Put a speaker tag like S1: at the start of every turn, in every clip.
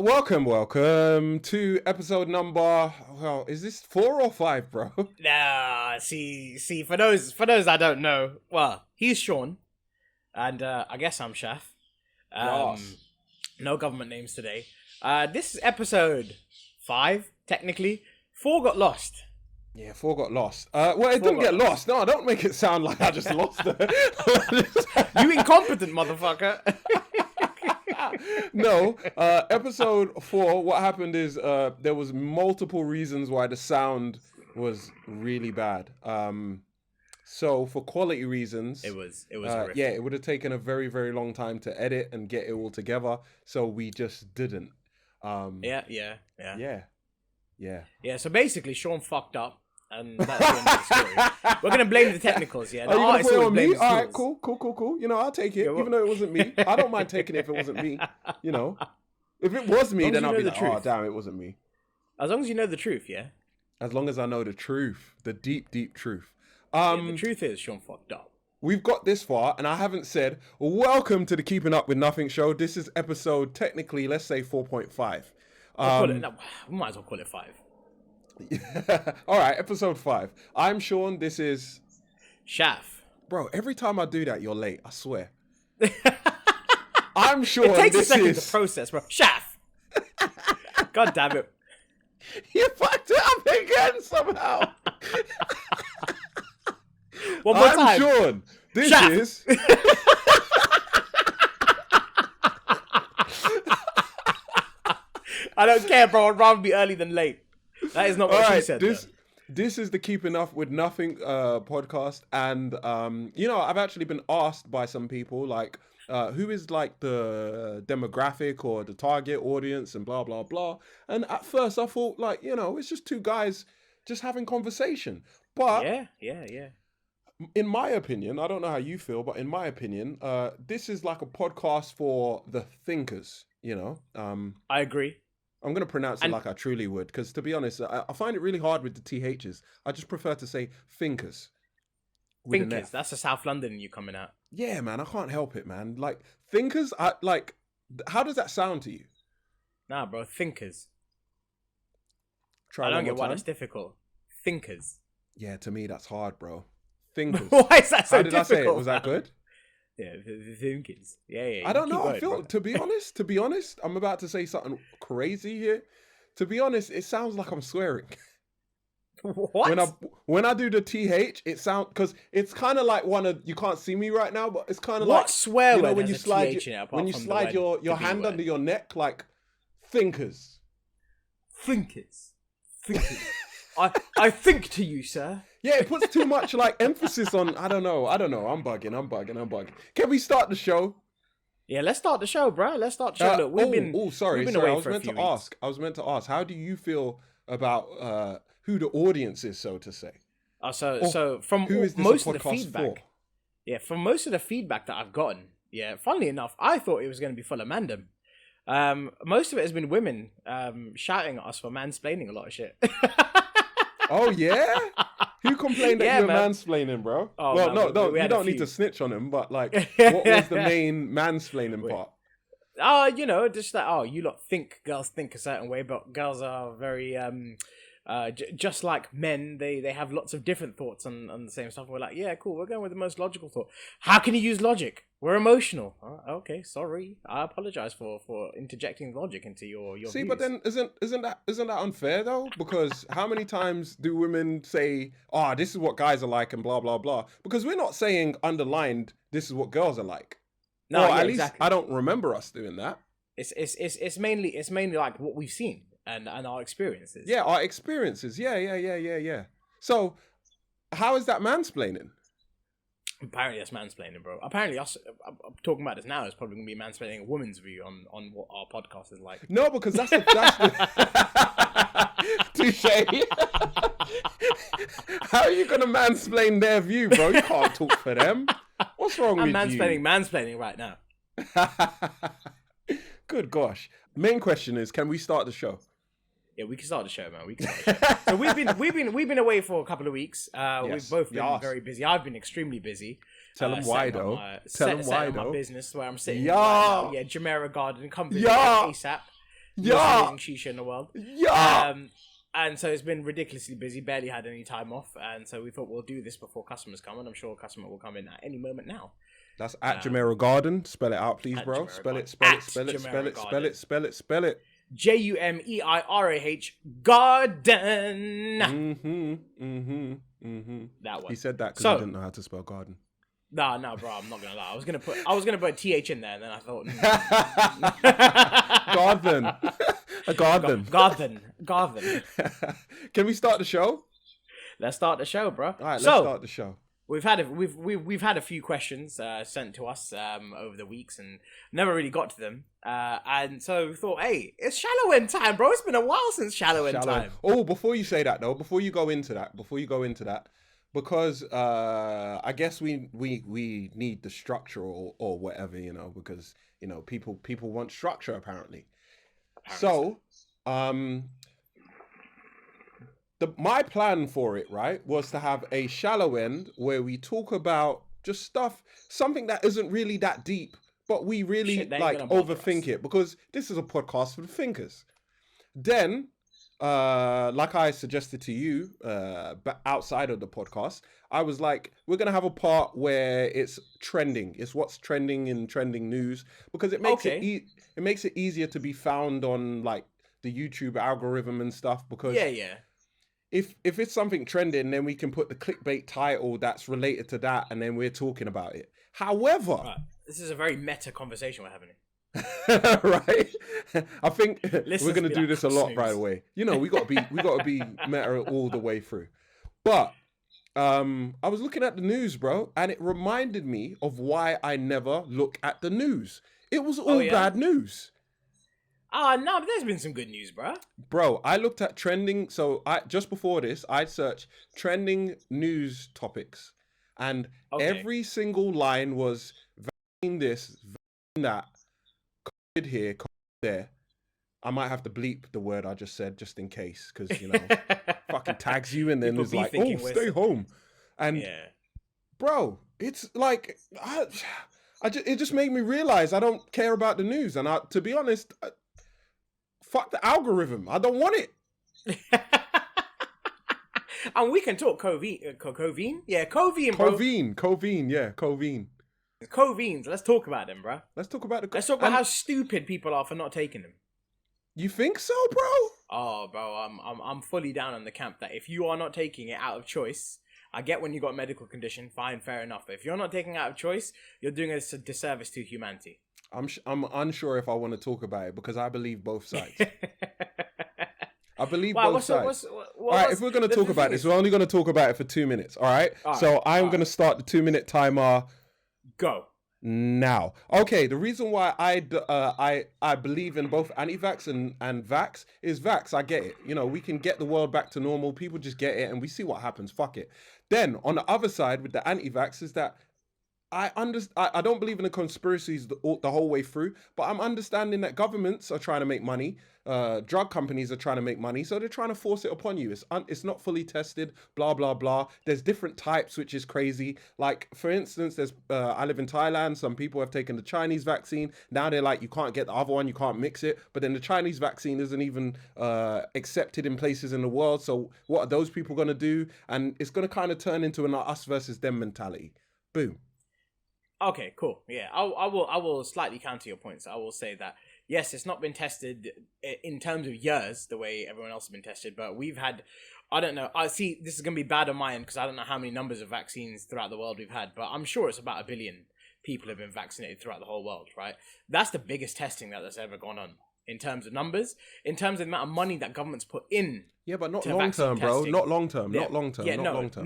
S1: Welcome to episode number. Well, is this 4 or 5, bro?
S2: Nah, see. For those that don't know, well, he's Sean, and I guess I'm Shaf.
S1: Yes.
S2: No government names today. This is episode 5, technically. 4 got lost.
S1: Yeah, 4 got lost. Well, it didn't get lost. No, don't make it sound like I just lost it.
S2: You incompetent motherfucker.
S1: No, episode 4, what happened is there was multiple reasons why the sound was really bad. So for quality reasons,
S2: it was horrific.
S1: Yeah, it would have taken a very, very long time to edit and get it all together. So we just didn't.
S2: Yeah. So basically, Sean fucked up, and that's the end of the story. We're gonna blame the technicals, yeah.
S1: Are you gonna put it on me? All right, cool. You know, I'll take it, even though it wasn't me. I don't mind taking it if it wasn't me. You know, if it was me, then I'll be like, oh, damn, it wasn't me.
S2: As long as you know the truth, yeah.
S1: As long as I know the truth, the deep, deep truth.
S2: The truth is, Sean fucked up.
S1: We've got this far, and I haven't said welcome to the Keeping Up with Nothing show. This is episode, technically, let's say 4.5.
S2: We might as well call it 5.
S1: All right, episode 5. I'm Sean. This is
S2: Shaf.
S1: Bro, every time I do that, you're late. I swear. I'm Sean.
S2: It takes a second to process, bro. Shaf. God damn it.
S1: You fucked it up again somehow.
S2: One more
S1: I'm
S2: time.
S1: Sean. This
S2: Shaf.
S1: is.
S2: I don't care, bro. I'd rather be early than late. That is not what she said.
S1: This is the Keeping Up with Nothing podcast, and I've actually been asked by some people like, who is like the demographic or the target audience and blah blah blah. And at first I thought like, it's just two guys just having conversation. But
S2: yeah.
S1: In my opinion, I don't know how you feel, but in my opinion, this is like a podcast for the thinkers.
S2: I agree.
S1: I'm going to pronounce it like I truly would, because to be honest, I find it really hard with the THs. I just prefer to say thinkers.
S2: Thinkers, that's the South London in you coming out.
S1: Yeah, man, I can't help it, man. Like, thinkers, how does that sound to you?
S2: Nah, bro, thinkers.
S1: Try
S2: I don't get why that's difficult. Thinkers.
S1: Yeah, to me, that's hard, bro. Thinkers.
S2: Why is that so difficult?
S1: How did I say it? Was that good?
S2: Yeah, the thinkers. Yeah.
S1: I don't know. I feel, to be honest, I'm about to say something crazy here. To be honest, it sounds like I'm swearing.
S2: What?
S1: When I do the TH, it sounds, because it's kind of like you can't see me right now, but it's kind of
S2: what
S1: like
S2: swear word
S1: when you slide your hand
S2: word?
S1: under your neck, like thinkers.
S2: Thinkers. I think to you, sir.
S1: Yeah, it puts too much like emphasis on. I don't know. I'm bugging. Can we start the show?
S2: Yeah, let's start the show, bro. Let's start the show. Look,
S1: sorry. I was meant to ask. How do you feel about who the audience is, so to say?
S2: So from most of the feedback, from most of the feedback that I've gotten, funnily enough, I thought it was going to be full of mandem. Most of it has been women shouting at us for mansplaining a lot of shit.
S1: Oh yeah? Who complained that you were mansplaining, bro?
S2: Oh,
S1: well,
S2: man,
S1: no, you don't need to snitch on him, but like, what was the main mansplaining part?
S2: Just that, you lot think girls think a certain way, but girls are very, just like men, they have lots of different thoughts on the same stuff. We're like, yeah, cool, we're going with the most logical thought. How can you use logic? We're emotional. Okay, sorry. I apologize for interjecting logic into your
S1: See,
S2: views.
S1: but then isn't that unfair though? Because how many times do women say, this is what guys are like and blah blah blah? Because we're not saying underlined this is what girls are like. No, at least exactly. I don't remember us doing that.
S2: It's mainly like what we've seen and our experiences.
S1: Yeah, our experiences. Yeah. So, how is that mansplaining?
S2: Apparently that's mansplaining, bro. Apparently us talking about this now is probably going to be mansplaining a woman's view on what our podcast is like.
S1: No, because that's the touche. How are you going to mansplain their view, bro? You can't talk for them. What's wrong with you?
S2: I'm mansplaining right now.
S1: Good gosh. Main question is, can we start the show?
S2: Yeah, we can start the show, man. So we've been away for a couple of weeks. We've both been very busy. I've been extremely busy.
S1: Tell them why though. Tell them why
S2: setting
S1: though.
S2: my business where I'm sitting
S1: Yeah.
S2: right now. Yeah, Jumeirah Garden, come visit
S1: Yeah.
S2: ASAP.
S1: Yeah.
S2: Most amazing shisha in the world.
S1: Yeah.
S2: And so it's been ridiculously busy. Barely had any time off, and so we thought we'll do this before customers come, and I'm sure a customer will come in at any moment now.
S1: That's at Jumeirah Garden. Spell it out, please, bro.
S2: Jumeirah
S1: Spell it.
S2: Garden.
S1: Spell it.
S2: At
S1: Spell it.
S2: Jumeirah
S1: Spell it. Spell it. Spell it.
S2: Jumeirah Garden. That one.
S1: He said that because
S2: So-
S1: he didn't know how to spell garden.
S2: No, bro, I'm not gonna lie. I was gonna put a th in there, and then I thought
S1: Garden. A garden.
S2: Garden.
S1: Can we start the show?
S2: Let's start the show, bro.
S1: All right, let's
S2: So,
S1: start the show.
S2: We've had a few questions sent to us over the weeks and never really got to them. And so we thought, hey, it's Shallow End time, bro. It's been a while since Shallow End time.
S1: Oh, before you say that though, before you go into that, because I guess we need the structure or whatever, you know, because you know people want structure apparently. So, my plan for it, right, was to have a shallow end where we talk about just stuff, something that isn't really that deep, but we really like overthink it because this is a podcast for the thinkers. Then, like I suggested to you, but outside of the podcast, I was like, we're gonna have a part where it's trending. It's what's trending in trending news because it makes it makes it easier to be found on like the YouTube algorithm and stuff. Because if it's something trending, then we can put the clickbait title that's related to that, and then we're talking about it. However,
S2: this is a very meta conversation we're having.
S1: Right? I think we're gonna do this a lot,
S2: snooze.
S1: by the way. You know, we gotta be meta all the way through. But I was looking at the news, bro, and it reminded me of why I never look at the news. It was all bad news.
S2: No, but there's been some good news, bro.
S1: Bro, I looked at trending. So just before this, I searched trending news topics, and every single line was vaccine this, vaccine that, COVID here, COVID there. I might have to bleep the word I just said just in case, because you know, fucking tags you, and then it's like, oh, stay home, and bro, it's like it just made me realize I don't care about the news, and to be honest. Fuck the algorithm. I don't want it.
S2: And we can talk Covine. Yeah, Covine, bro.
S1: Covine.
S2: Covines. Let's talk about them, bro.
S1: Let's talk about
S2: how stupid people are for not taking them.
S1: You think so, bro?
S2: Oh, bro, I'm fully down on the camp that if you are not taking it out of choice, I get when you got a medical condition, fine, fair enough. But if you're not taking it out of choice, you're doing us a disservice to humanity.
S1: I'm unsure if I want to talk about it because I believe both sides. I believe
S2: Wow,
S1: both sides.
S2: All
S1: right, if we're going to talk about this, we're only going to talk about it for 2 minutes. All right. So I'm going to start the 2-minute timer.
S2: Go.
S1: Now. Okay, the reason why I believe in both anti-vax and vax is vax. I get it. You know, we can get the world back to normal. People just get it and we see what happens. Fuck it. Then on the other side with the anti-vax is that I don't believe in the conspiracies the whole way through, but I'm understanding that governments are trying to make money, drug companies are trying to make money, so they're trying to force it upon you. It's not fully tested, blah blah blah. There's different types, which is crazy. Like for instance, there's I live in Thailand. Some people have taken the Chinese vaccine. Now they're like, you can't get the other one, you can't mix it. But then the Chinese vaccine isn't even accepted in places in the world. So what are those people going to do? And it's going to kind of turn into an us versus them mentality. Boom.
S2: Okay, cool. Yeah, I will slightly counter your points. I will say that yes, it's not been tested in terms of years the way everyone else has been tested, but we've had, I don't know. I see this is gonna be bad on my end because I don't know how many numbers of vaccines throughout the world we've had, but I'm sure it's about 1 billion people have been vaccinated throughout the whole world, right? That's the biggest testing that's ever gone on in terms of numbers, in terms of the amount of money that governments put in.
S1: Yeah, but not long term, bro. Not long term.
S2: Yeah,
S1: not long term.
S2: Yeah,
S1: not long term.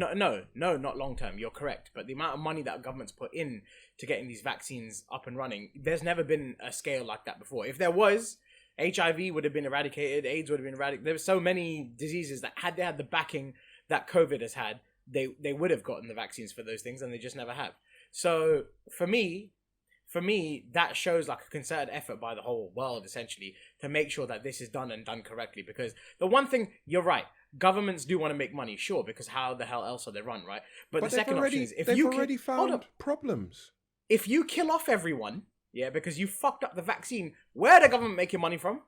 S2: No, not long term. You're correct. But the amount of money that governments put in to getting these vaccines up and running, there's never been a scale like that before. If there was, HIV would have been eradicated, AIDS would have been eradicated. There were so many diseases that had they had the backing that COVID has had, they would have gotten the vaccines for those things, and they just never have. So for me, that shows like a concerted effort by the whole world, essentially, to make sure that this is done and done correctly. Because the one thing, you're right, governments do want to make money, sure, because how the hell else are they run, right? But the
S1: they've
S2: second option is if
S1: they've
S2: you
S1: already
S2: hold
S1: found
S2: up,
S1: problems.
S2: if you kill off everyone, yeah, because you fucked up the vaccine, where the government making money from?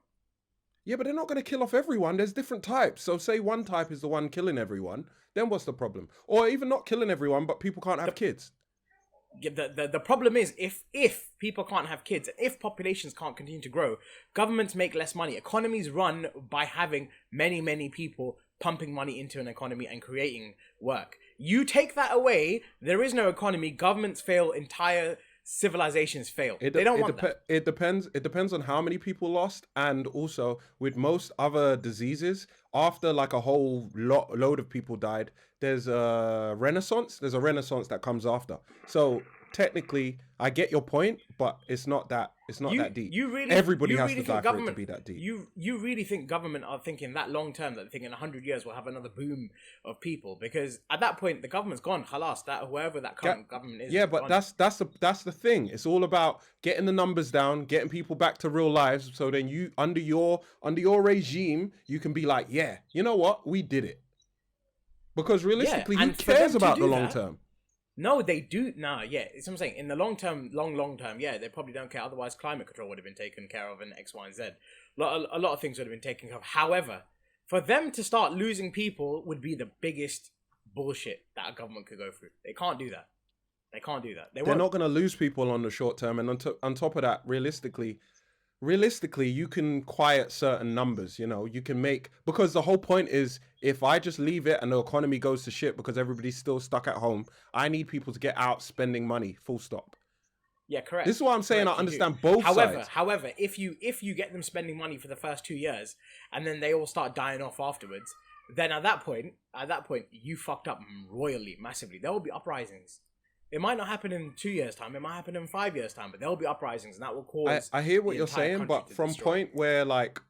S1: Yeah, but they're not going to kill off everyone. There's different types. So say one type is the one killing everyone, then what's the problem? Or even not killing everyone, but people can't have kids.
S2: The problem is if people can't have kids, if populations can't continue to grow, governments make less money. Economies run by having many people pumping money into an economy and creating work. You take that away, there is no economy. Governments fail. Entire civilizations fail. They don't want that.
S1: It depends. It depends on how many people lost, and also with most other diseases, after like a whole load of people died, there's a renaissance. There's a renaissance that comes after. So technically, I get your point, but it's not that. It's not that deep. Everybody has to die for it to be that deep.
S2: You really think government are thinking that long term, that they think in 100 years we'll have another boom of people? Because at that point the government's gone. Khalas, that whoever that current government is.
S1: Yeah, but
S2: gone.
S1: that's the thing. It's all about getting the numbers down, getting people back to real lives. So then you under your regime, you can be like, yeah, you know what, we did it. Because realistically, who cares about the long term?
S2: No, they do. Nah, yeah, it's what I'm saying. In the long term, long term, yeah, they probably don't care. Otherwise, climate control would have been taken care of in X, Y, and Z. A lot of things would have been taken care of. However, for them to start losing people would be the biggest bullshit that a government could go through. They can't do that. They can't do that. They're
S1: not going to lose people on the short term. And on top of that, realistically, you can quiet certain numbers, you know, you can make, because the whole point is if I just leave it and the economy goes to shit because everybody's still stuck at home, I need people to get out spending money, full stop.
S2: Yeah, correct.
S1: This is what I'm saying. I understand both sides.
S2: However, if you get them spending money for the first 2 years and then they all start dying off afterwards, then at that point, you fucked up royally, massively. There will be uprisings. It might not happen in 2 years' time. It might happen in 5 years' time, but there will be uprisings, and that will cause.
S1: I hear what you're saying, but from point where like,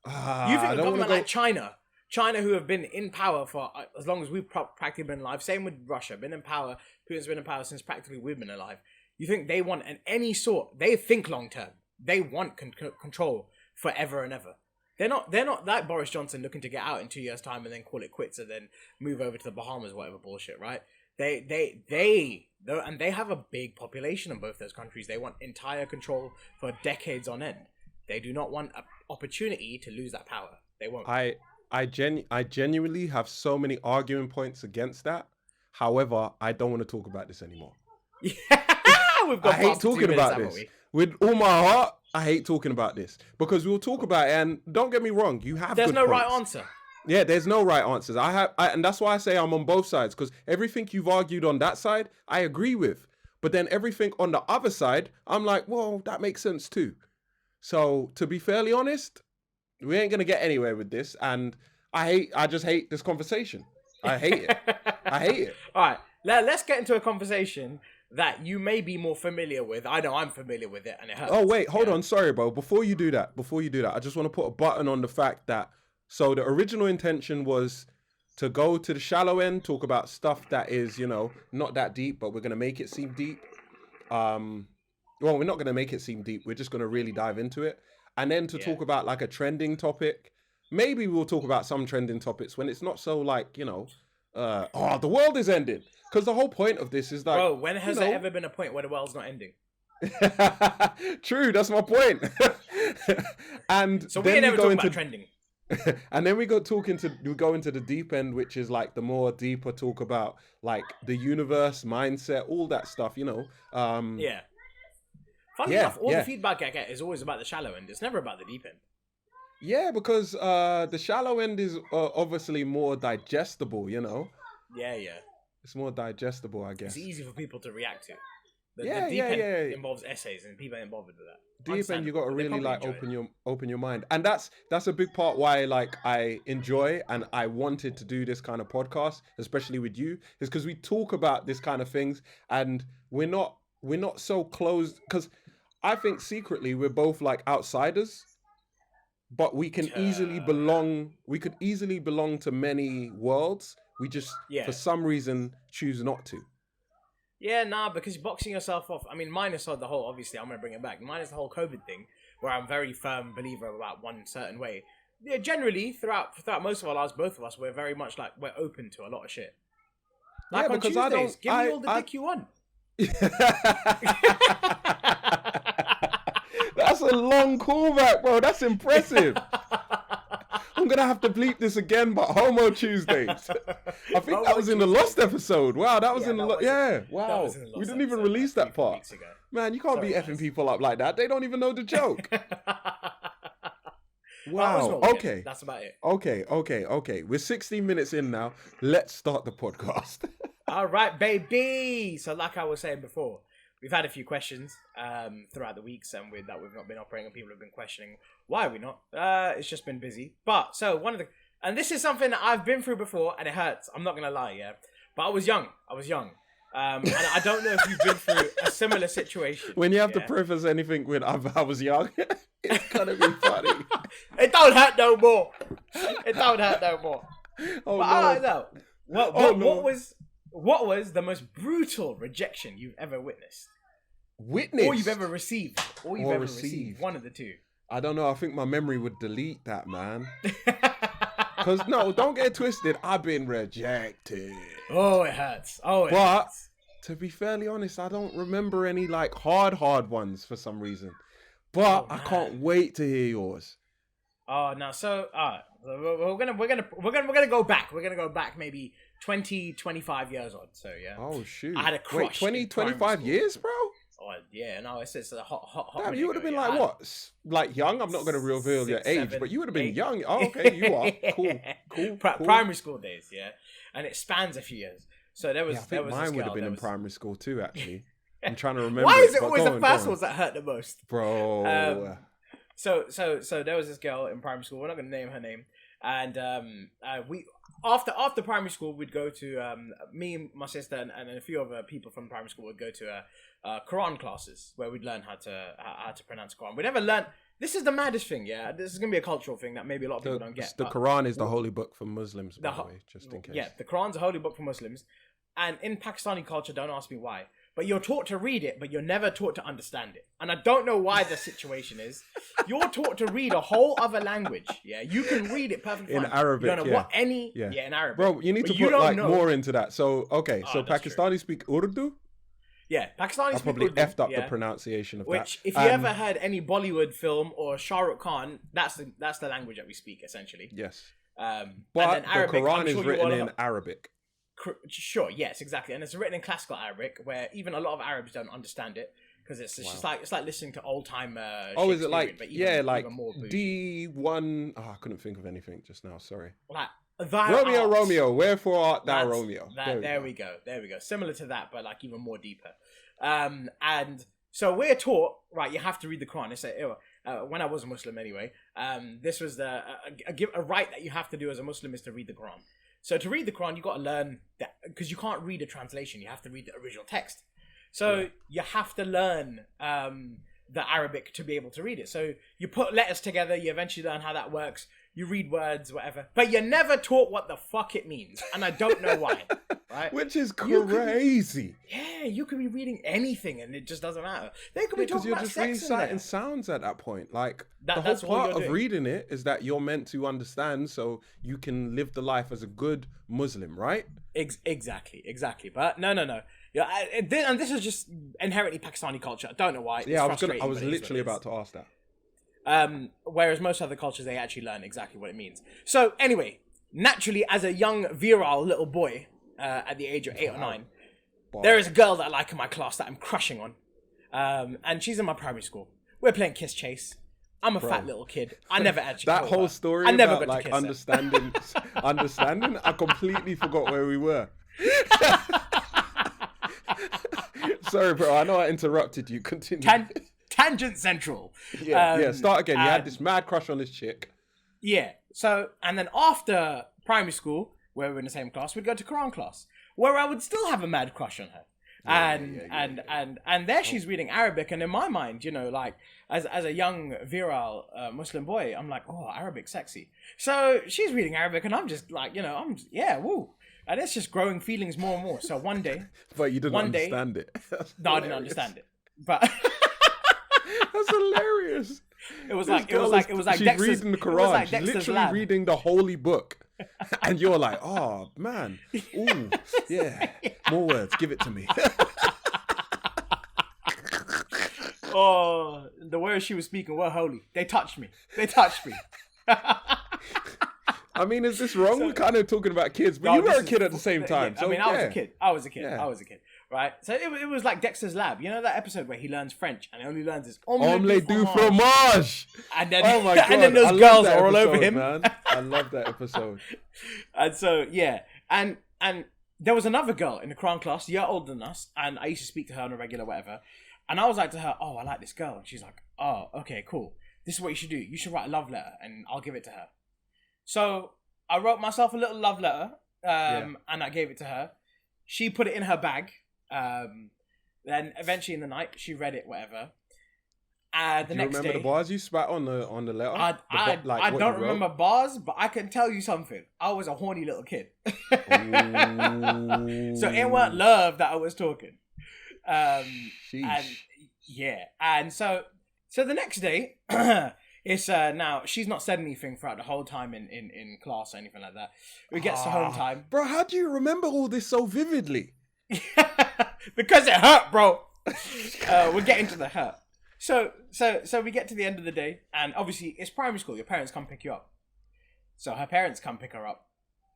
S2: you think a government like China, who have been in power for as long as we've practically been alive. Same with Russia, been in power. Putin's been in power since practically we've been alive. You think they want any sort? They think long term. They want control forever and ever. They're not like Boris Johnson looking to get out in 2 years' time and then call it quits and then move over to the Bahamas, whatever bullshit, right? And they have a big population in both those countries. They want entire control for decades on end. They do not want an opportunity to lose that power. They won't.
S1: I genuinely have so many arguing points against that. However, I don't want to talk about this anymore. I hate talking about this. With all my heart, I hate talking about this. Because we'll talk about it, and don't get me wrong, you have
S2: There's
S1: good
S2: no
S1: points.
S2: right answer.
S1: Yeah, there's no right answers. And that's why I say I'm on both sides, because everything you've argued on that side, I agree with. But then everything on the other side, I'm like, well, that makes sense too. So to be fairly honest, we ain't gonna get anywhere with this, and I just hate this conversation. I hate it. I hate it.
S2: All right, let's get into a conversation that you may be more familiar with. I know I'm familiar with it, and it hurts.
S1: Oh wait, hold on. Sorry, bro. Before you do that, I just want to put a button on the fact that. So the original intention was to go to the shallow end, talk about stuff that is, you know, not that deep, but we're going to make it seem deep. Well, we're not going to make it seem deep. We're just going to really dive into it. And then to talk about like a trending topic. Maybe we'll talk about some trending topics when it's not so like, you know, the world is ending. Because the whole point of this is like...
S2: Bro, when has there ever been a point where the world's not ending?
S1: True, that's my point. And
S2: so we never talk about trending.
S1: And then we go into the deep end, which is like the more deeper talk about like the universe, mindset, all that stuff, you know.
S2: Yeah. Funny enough, all the feedback I get is always about the shallow end. It's never about the deep end.
S1: Yeah, because the shallow end is obviously more digestible, you know.
S2: Yeah.
S1: It's more digestible, I guess.
S2: It's easy for people to react to. The deep end involves essays and people are involved with that.
S1: Deep end, you got to really like open your mind, and that's a big part why like I enjoy and I wanted to do this kind of podcast, especially with you, is because we talk about this kind of things, and we're not so closed. Because I think secretly we're both like outsiders, but we can easily belong. We could easily belong to many worlds. We just for some reason choose not to.
S2: Yeah, because you're boxing yourself off. I mean, minus the whole, obviously, I'm going to bring it back. Minus the whole COVID thing, where I'm very firm believer about one certain way. yeah, generally throughout most of our lives, both of us, we're very much like we're open to a lot of shit. Like
S1: Yeah,
S2: on
S1: because
S2: Tuesdays, give me all the dick you want.
S1: That's a long callback, bro. That's impressive. I'm gonna have to bleep this again, but Homo Tuesdays. I think that was in the Lost episode. Wow, that was in the Lost. Yeah, wow. We didn't even release that part. Man, you can't be effing people up like that. They don't even know the joke. Wow. Okay.
S2: That's about it.
S1: Okay. We're 16 minutes in now. Let's start the podcast.
S2: All right, baby. So, like I was saying before, we've had a few questions throughout the weeks, and that we've not been operating, and people have been questioning why are we not. It's just been busy. But so and this is something that I've been through before, and it hurts. I'm not gonna lie, yeah. But I was young. And I don't know if you've been through a similar situation.
S1: When you have to preface anything with I was young, it's gonna be funny.
S2: It don't hurt no more.
S1: Oh,
S2: but I don't know. What was the most brutal rejection you've ever witnessed? Or you've ever received? One of the two.
S1: I don't know. I think my memory would delete that, man. Because, no, don't get it twisted. I've been rejected.
S2: Oh, it hurts.
S1: But, to be fairly honest, I don't remember any, like, hard ones for some reason. But I can't wait to hear yours.
S2: Oh, no. So, we're gonna go back. We're gonna go back maybe 20, 25 years on. So, yeah.
S1: Oh, shoot.
S2: I had a crush.
S1: Wait, 25 years, bro?
S2: Oh, yeah. No, it's a hot
S1: Damn, you would have been like, what? Like, young? I'm not going to reveal your age, but you would have been young. Oh, okay, you are. Cool.
S2: Primary school days, yeah. And it spans a few years. So there was.
S1: Yeah, I think mine would have been in primary school too, actually. I'm trying to remember.
S2: Why is it always the first ones that hurt the most?
S1: Bro.
S2: So there was this girl in primary school. We're not going to name her name. And we after primary school, we'd go to me, my sister, and a few other people from primary school would go to Quran classes where we'd learn how to pronounce Quran. We never learned. This is the maddest thing, yeah. This is gonna be a cultural thing that maybe a lot of people don't get.
S1: The Quran is the holy book for Muslims, by the way, just in case.
S2: Yeah, the Quran's a holy book for Muslims, and in Pakistani culture, don't ask me why, but you're taught to read it, but you're never taught to understand it. And I don't know why the situation is. You're taught to read a whole other language. Yeah, you can read it perfectly
S1: in
S2: fine.
S1: Arabic.
S2: You don't know what any. Yeah, in Arabic.
S1: Bro, you need to put like more into that. So so Pakistani speak Urdu.
S2: Yeah, Pakistani
S1: I probably effed up the pronunciation of that.
S2: Which, if you ever heard any Bollywood film or Shah Rukh Khan, that's the language that we speak essentially.
S1: Yes.
S2: But
S1: the Quran is written in Arabic.
S2: Sure. Yes. Exactly. And it's written in classical Arabic, where even a lot of Arabs don't understand it because it's just like listening to old time.
S1: Is it like even more D1? Oh, I couldn't think of anything just now. Sorry.
S2: Like.
S1: Romeo, wherefore art thou Romeo?
S2: There we go. Similar to that, but like even more deeper. And so we're taught, right, you have to read the Quran. It's when I was a Muslim anyway, this was a right that you have to do as a Muslim is to read the Quran. So to read the Quran, you got to learn that, because you can't read a translation. You have to read the original text. So you have to learn the Arabic to be able to read it. So you put letters together, you eventually learn how that works. You read words, whatever, but you're never taught what the fuck it means, and I don't know why. Right?
S1: Which is crazy.
S2: You could be reading anything, and it just doesn't matter. They could be talking about sex in there.
S1: Because sounds at that point. Like the whole part of reading it is that you're meant to understand, so you can live the life as a good Muslim, right?
S2: Exactly. But no. Yeah, and this is just inherently Pakistani culture. I don't know why.
S1: Yeah, I was literally about to ask that.
S2: Whereas most other cultures, they actually learn exactly what it means. So anyway, naturally, as a young virile little boy at the age of 8 or 9, there is a girl that I like in my class that I'm crushing on, and she's in my primary school. We're playing kiss chase. I'm a fat little kid. I never actually
S1: that whole story I never about like understanding. I completely forgot where we were. Sorry, bro. I know I interrupted you. Continue.
S2: Tangent Central.
S1: Yeah. Start again. You had this mad crush on this chick.
S2: Yeah. So, and then after primary school, where we were in the same class, we'd go to Quran class, where I would still have a mad crush on her. And there she's reading Arabic, and in my mind, like as a young virile Muslim boy, I'm like, oh, Arabic, sexy. So she's reading Arabic, and I'm just like, woo. And it's just growing feelings more and more. So one day,
S1: but you didn't understand it.
S2: No, I didn't understand it. But
S1: that's hilarious.
S2: It was
S1: This
S2: like
S1: girl she's
S2: Dexter's,
S1: reading the
S2: it was
S1: Quran.
S2: like
S1: She's
S2: Dexter's
S1: literally
S2: lab.
S1: reading the holy book. And you're like, oh, man. Ooh, yeah. More words. Give it to me.
S2: Oh, the words she was speaking were holy. They touched me.
S1: I mean, is this wrong? We're kind of talking about kids, but
S2: No,
S1: you were
S2: this
S1: a kid at the same time.
S2: Yeah,
S1: So,
S2: I mean,
S1: yeah.
S2: I was a kid.
S1: Yeah.
S2: Right? So it was like Dexter's lab. You know that episode where he learns French and he only learns his
S1: Omelette du fromage.
S2: And then,
S1: Oh my God.
S2: and then
S1: I
S2: those
S1: love
S2: girls
S1: that
S2: are all over
S1: episode,
S2: him.
S1: Man. I love that episode.
S2: And so, yeah. And there was another girl in the Quran class, a year older than us, and I used to speak to her on a regular whatever. And I was like to her, oh, I like this girl. And she's like, oh, okay, cool. This is what you should do. You should write a love letter and I'll give it to her. So I wrote myself a little love letter and I gave it to her. She put it in her bag. Then eventually in the night, she read it, whatever. The next day,
S1: remember the bars you spat on the letter?
S2: I don't remember bars, but I can tell you something. I was a horny little kid. So it weren't love that I was talking. And so the next day, it's now she's not said anything throughout the whole time in class or anything like that. We get to home time.
S1: Bro, how do you remember all this so vividly?
S2: Because it hurt, bro. We're getting to the hurt. So we get to the end of the day, and obviously it's primary school. Your parents come pick you up. So her parents come pick her up.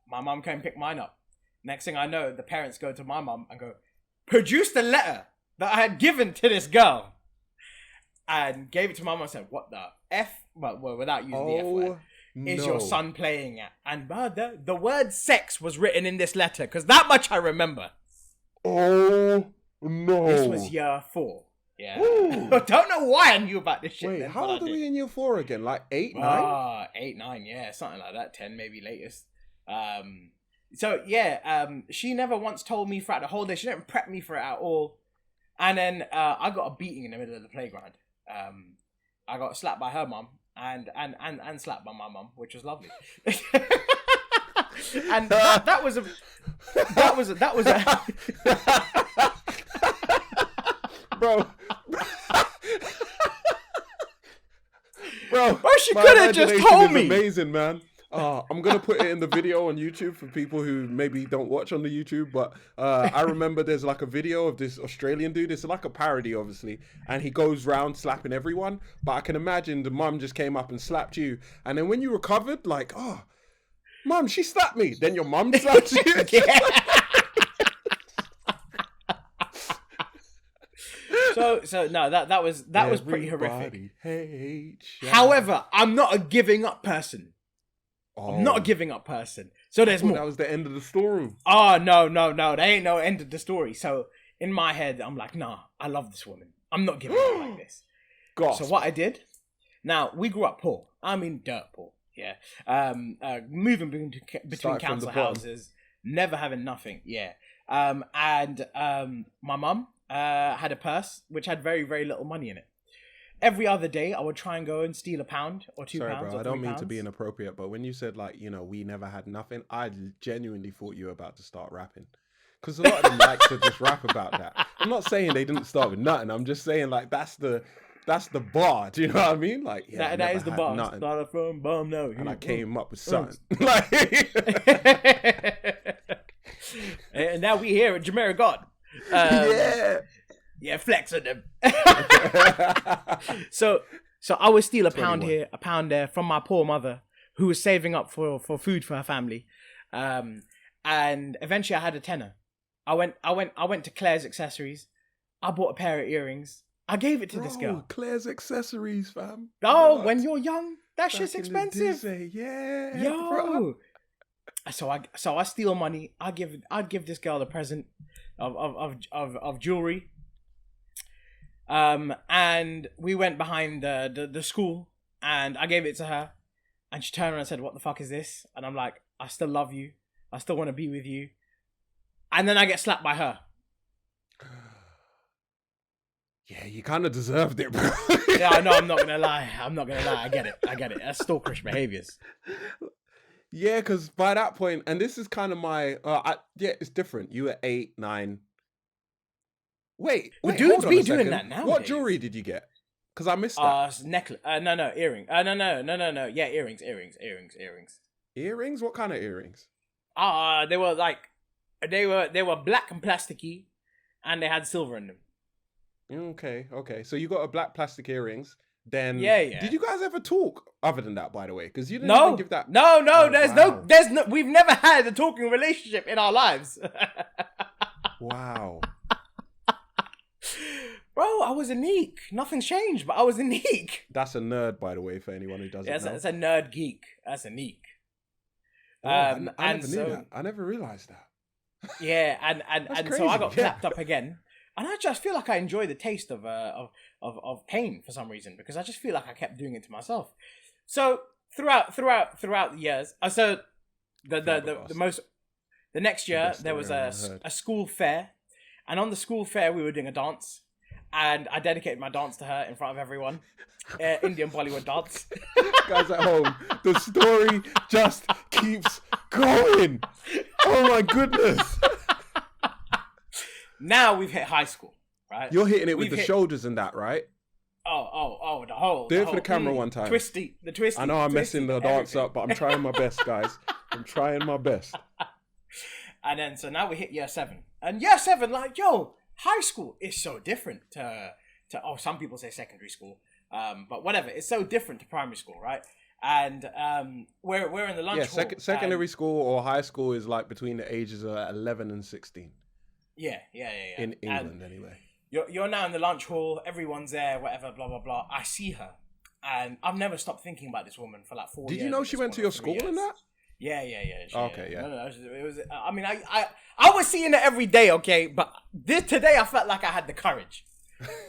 S2: My mum came pick mine up. Next thing I know, the parents go to my mum and go, produce the letter that I had given to this girl. And gave it to my mum and said, what the F? Well, without using the F word. Is your son playing at? And the word sex was written in this letter, because that much I remember.
S1: Oh, no.
S2: This was year 4. Yeah. I don't know why I knew about this shit.
S1: Wait,
S2: then,
S1: how old are we in year 4 again? Like 8, 9?
S2: 8, 9, yeah. Something like that. 10 maybe latest. She never once told me throughout the whole day. She didn't prep me for it at all. And then I got a beating in the middle of the playground. I got slapped by her mum and slapped by my mum, which was lovely. And that was a
S1: bro.
S2: Bro, she could have just told me.
S1: Amazing, man. I'm gonna put it in the video on YouTube for people who maybe don't watch on the YouTube, but I remember there's like a video of this Australian dude. It's like a parody, obviously, and he goes round slapping everyone. But I can imagine the mum just came up and slapped you, and then when you recovered, like, oh, mum, she slapped me. Then your mum slapped you.
S2: So no, that was pretty horrific.
S1: Hates
S2: However, I'm not a giving up person. I'm not a giving up person. So there's more.
S1: That was the end of the story.
S2: Oh, no. There ain't no end of the story. So in my head, I'm like, nah, I love this woman. I'm not giving up like this.
S1: Gosh.
S2: So what I did, now we grew up poor. I mean, dirt poor. Yeah. Moving between council houses, never having nothing. Yeah. My mum had a purse which had very, very little money in it. Every other day, I would try and go and steal £1 or £2.
S1: Sorry, bro, I don't mean to be inappropriate, but when you said, like, you know, we never had nothing, I genuinely thought you were about to start rapping. Because a lot of them like to just rap about that. I'm not saying they didn't start with nothing. I'm just saying, like, that's the bar. Do you know what I mean? Like, yeah,
S2: that is the bar.
S1: Nothing.
S2: Started from bum, no.
S1: And I came up with something. Like,
S2: and now we here at Jamaica God. Yeah, flex on them. So I would steal £1 here, £1 there from my poor mother, who was saving up for food for her family. And eventually I had a tenner. I went to Claire's Accessories. I bought a pair of earrings. I gave it to this girl.
S1: Claire's Accessories, fam.
S2: Oh, when you're young, that shit's expensive.
S1: Yeah.
S2: Yo.
S1: Bro.
S2: So I steal money. I'd give this girl a present of jewelry. And we went behind the school, and I gave it to her, and she turned around and said, "What the fuck is this?" And I'm like, "I still love you. I still want to be with you." And then I get slapped by her.
S1: Yeah, you kind of deserved it, bro.
S2: Yeah, I know. I'm not gonna lie. I get it. That's stalkerish behaviors.
S1: Yeah, because by that point, and this is kind of my, it's different. You were 8, 9. Wait,
S2: dudes
S1: hold on
S2: be
S1: a
S2: doing
S1: second.
S2: that nowadays.
S1: What jewelry did you get? Because I missed that.
S2: Necklace. No, earring. No. Yeah, earrings.
S1: Earrings? What kind of earrings?
S2: They were like, they were black and plasticky, and they had silver in them.
S1: Okay. So you got a black plastic earrings. Then
S2: yeah.
S1: Did you guys ever talk other than that, by the way? Because you didn't
S2: No,
S1: even give that.
S2: no.
S1: Oh,
S2: There's no. We've never had a talking relationship in our lives.
S1: Wow.
S2: Bro, I was a neek. Nothing's changed, but I was a neek.
S1: That's a nerd, by the way, for anyone who doesn't know.
S2: That's a nerd geek. That's a neek.
S1: I never knew that. I never realized that.
S2: Yeah, and
S1: crazy.
S2: so I got clapped up again, and I just feel like I enjoy the taste of pain for some reason, because I just feel like I kept doing it to myself. So throughout the years, so the next year there was a school fair, and on the school fair we were doing a dance. And I dedicated my dance to her in front of everyone. Indian Bollywood dance.
S1: Guys at home, the story just keeps going. Oh my goodness.
S2: Now we've hit high school, right?
S1: You're hitting it with the shoulders and that, right?
S2: Oh, the whole.
S1: Do it for the camera one time.
S2: The twisty.
S1: I know I'm messing the dance up, but I'm trying my best, guys. I'm trying my best.
S2: And then, so now we hit year 7. And year 7, like, yo, high school is so different to some people say secondary school, but whatever, it's so different to primary school, right? And we're in the lunch hall.
S1: Secondary school or high school is like between the ages of 11 and 16.
S2: Yeah.
S1: In England, anyway.
S2: You're now in the lunch hall, everyone's there, whatever, blah blah blah. I see her, and I've never stopped thinking about this woman for like 4 years.
S1: Did you know she went to your school and that?
S2: Yeah.
S1: Okay, yeah.
S2: No, it was. I mean, I was seeing her every day, okay, but today I felt like I had the courage.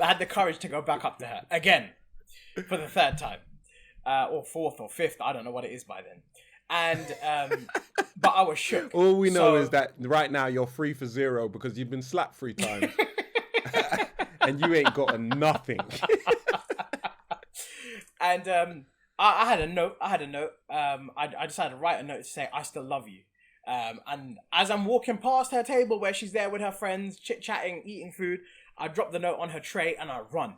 S2: I had the courage to go back up to her again for the 3rd time, or 4th or 5th. I don't know what it is by then. And but I was shook.
S1: All we know is that right now you're 3 for 0 because you've been slapped 3 times, and you ain't got a nothing.
S2: And I had a note. I decided to write a note to say I still love you. And as I'm walking past her table where she's there with her friends, chit-chatting, eating food, I drop the note on her tray and I run.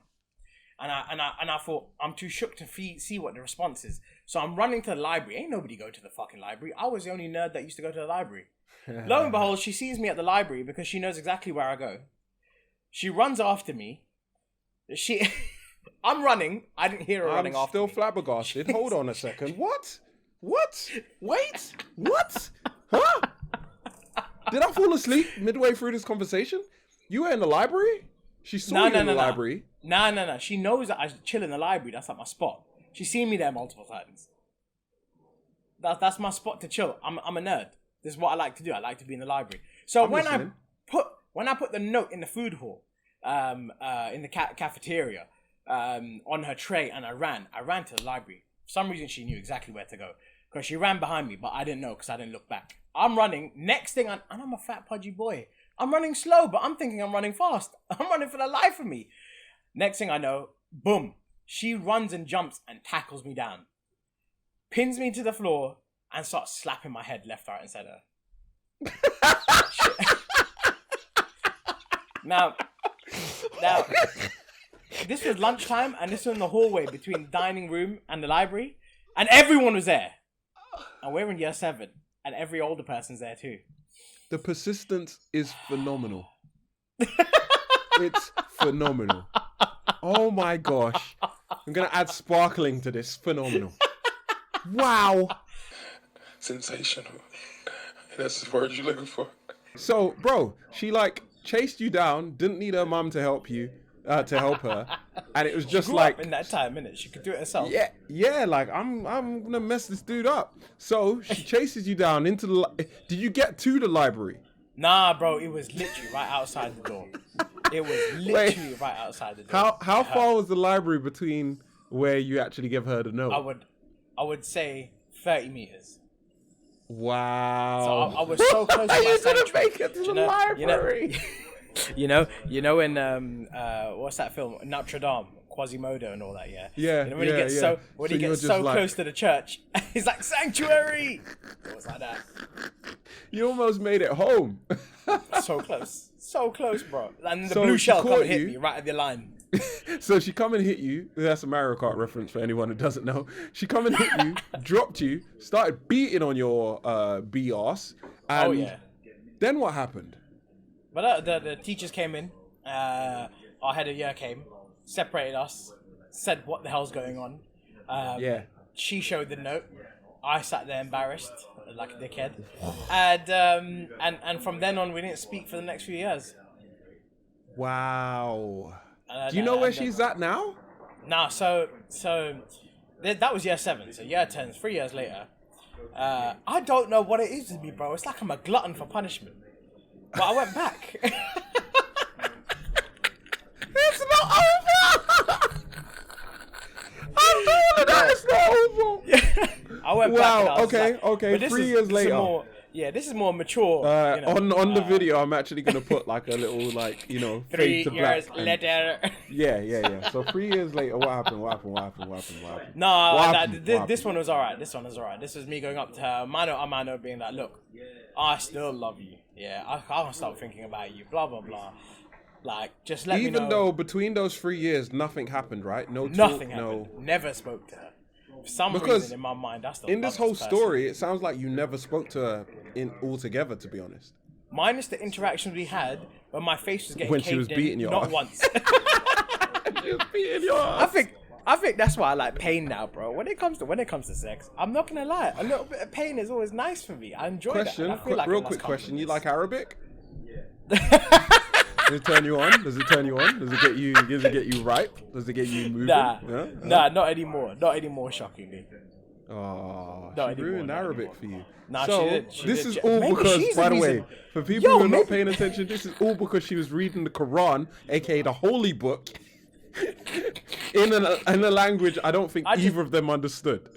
S2: And I thought, I'm too shook to see what the response is. So I'm running to the library. Ain't nobody go to the fucking library. I was the only nerd that used to go to the library. Lo and behold, she sees me at the library because she knows exactly where I go. She runs after me. I'm running. I didn't hear her running after me.
S1: I'm still flabbergasted. Hold on a second. What? Wait. What? Huh? Did I fall asleep midway through this conversation? You were in the library? She saw you in the library?
S2: No. She knows that I chill in the library. That's like my spot. She's seen me there multiple times. That's my spot to chill. I'm a nerd. This is what I like to do. I like to be in the library. So when I put the note in the food hall, in the cafeteria, on her tray, and I ran to the library. For some reason, she knew exactly where to go because she ran behind me, but I didn't know because I didn't look back. I'm running. Next thing, and I'm a fat pudgy boy. I'm running slow, but I'm thinking I'm running fast. I'm running for the life of me. Next thing I know, boom, she runs and jumps and tackles me down, pins me to the floor, and starts slapping my head left, right, and center. Now, this was lunchtime, and this was in the hallway between the dining room and the library, and everyone was there. And we're in year 7, and every older person's there too.
S1: The persistence is phenomenal. It's phenomenal. Oh my gosh. I'm going to add sparkling to this. Phenomenal. Wow.
S3: Sensational. That's the word you're looking for.
S1: So, bro, she like chased you down, didn't need her mum to help you, to help her. And it was just like
S2: in that time, innit? She could do it herself.
S1: Yeah, like I'm gonna mess this dude up. So she chases you down into the. Did you get to the library?
S2: Nah, bro, it was literally right outside the door. It was literally right outside the door.
S1: How far was the library between where you actually gave her the note?
S2: I would say 30 meters.
S1: Wow.
S2: So I was so close to my
S1: you
S2: sanctuary.
S1: didn't make it to the library.
S2: You know in what's that film, Notre Dame, Quasimodo and all that, yeah.
S1: Yeah.
S2: You know, when he gets so close to the church, he's like, sanctuary. It was like that.
S1: You almost made it home.
S2: So close, bro. And the blue shell come and hit me right at the line.
S1: So she come and hit you. That's a Mario Kart reference for anyone who doesn't know. She come and hit you, dropped you, started beating on your B-arse. And
S2: Oh yeah.
S1: then what happened?
S2: But the teachers came in. Our head of year came, separated us, said what the hell's going on.
S1: Yeah.
S2: She showed the note. I sat there embarrassed, like a dickhead. And from then on, we didn't speak for the next few years.
S1: Wow. Do you know where she's at now?
S2: Nah, so that was year 7. So year 10, 3 years later. I don't know what it is with me, bro. It's like I'm a glutton for punishment. But I went back.
S1: It's not over! I'm doing that, it's not over!
S2: I went back. And I was
S1: okay.
S2: but this
S1: 3
S2: is-
S1: years
S2: this is
S1: later.
S2: more, this is more mature.
S1: On the video, I'm actually gonna put like a little like
S2: 3
S1: fade to black.
S2: years later.
S1: Yeah. So 3 years later, what happened?
S2: No, this one was alright. This was me going up to her, mano, being like, look, I still love you. Yeah, I can't stop thinking about you. Blah blah blah. Like, just let me know.
S1: Even though between those 3 years, nothing happened, right?
S2: Nothing happened. Never spoke to her. For some reason, in my mind, that's the
S1: in this whole
S2: person.
S1: story, it sounds like you never spoke to her altogether, to be honest.
S2: Minus the interactions we had when my face was getting
S1: When
S2: caved
S1: she was
S2: in,
S1: beating your
S2: not
S1: ass.
S2: once.
S1: She was beating your ass.
S2: I think that's why I like pain now, bro. When it comes to sex, I'm not gonna lie. A little bit of pain is always nice for me. I enjoy that. And I feel like
S1: real
S2: it must
S1: quick
S2: come
S1: question.
S2: from
S1: You
S2: this.
S1: like Arabic? Does it turn you on? Does it turn you on? Does it get you ripe? Does it get you moving?
S2: Nah,
S1: Yeah?
S2: nah, not anymore. Not anymore, shockingly.
S1: Oh,
S2: Not
S1: she
S2: anymore,
S1: ruined
S2: not
S1: Arabic
S2: anymore.
S1: for you.
S2: Nah,
S1: So
S2: she did. She
S1: this
S2: did.
S1: is all
S2: Maybe
S1: because,
S2: she's the
S1: by the way,
S2: reason.
S1: for people
S2: Yo,
S1: who are not
S2: maybe-
S1: paying attention, this is all because she was reading the Quran, aka the Holy Book, in a language I don't think either of them understood.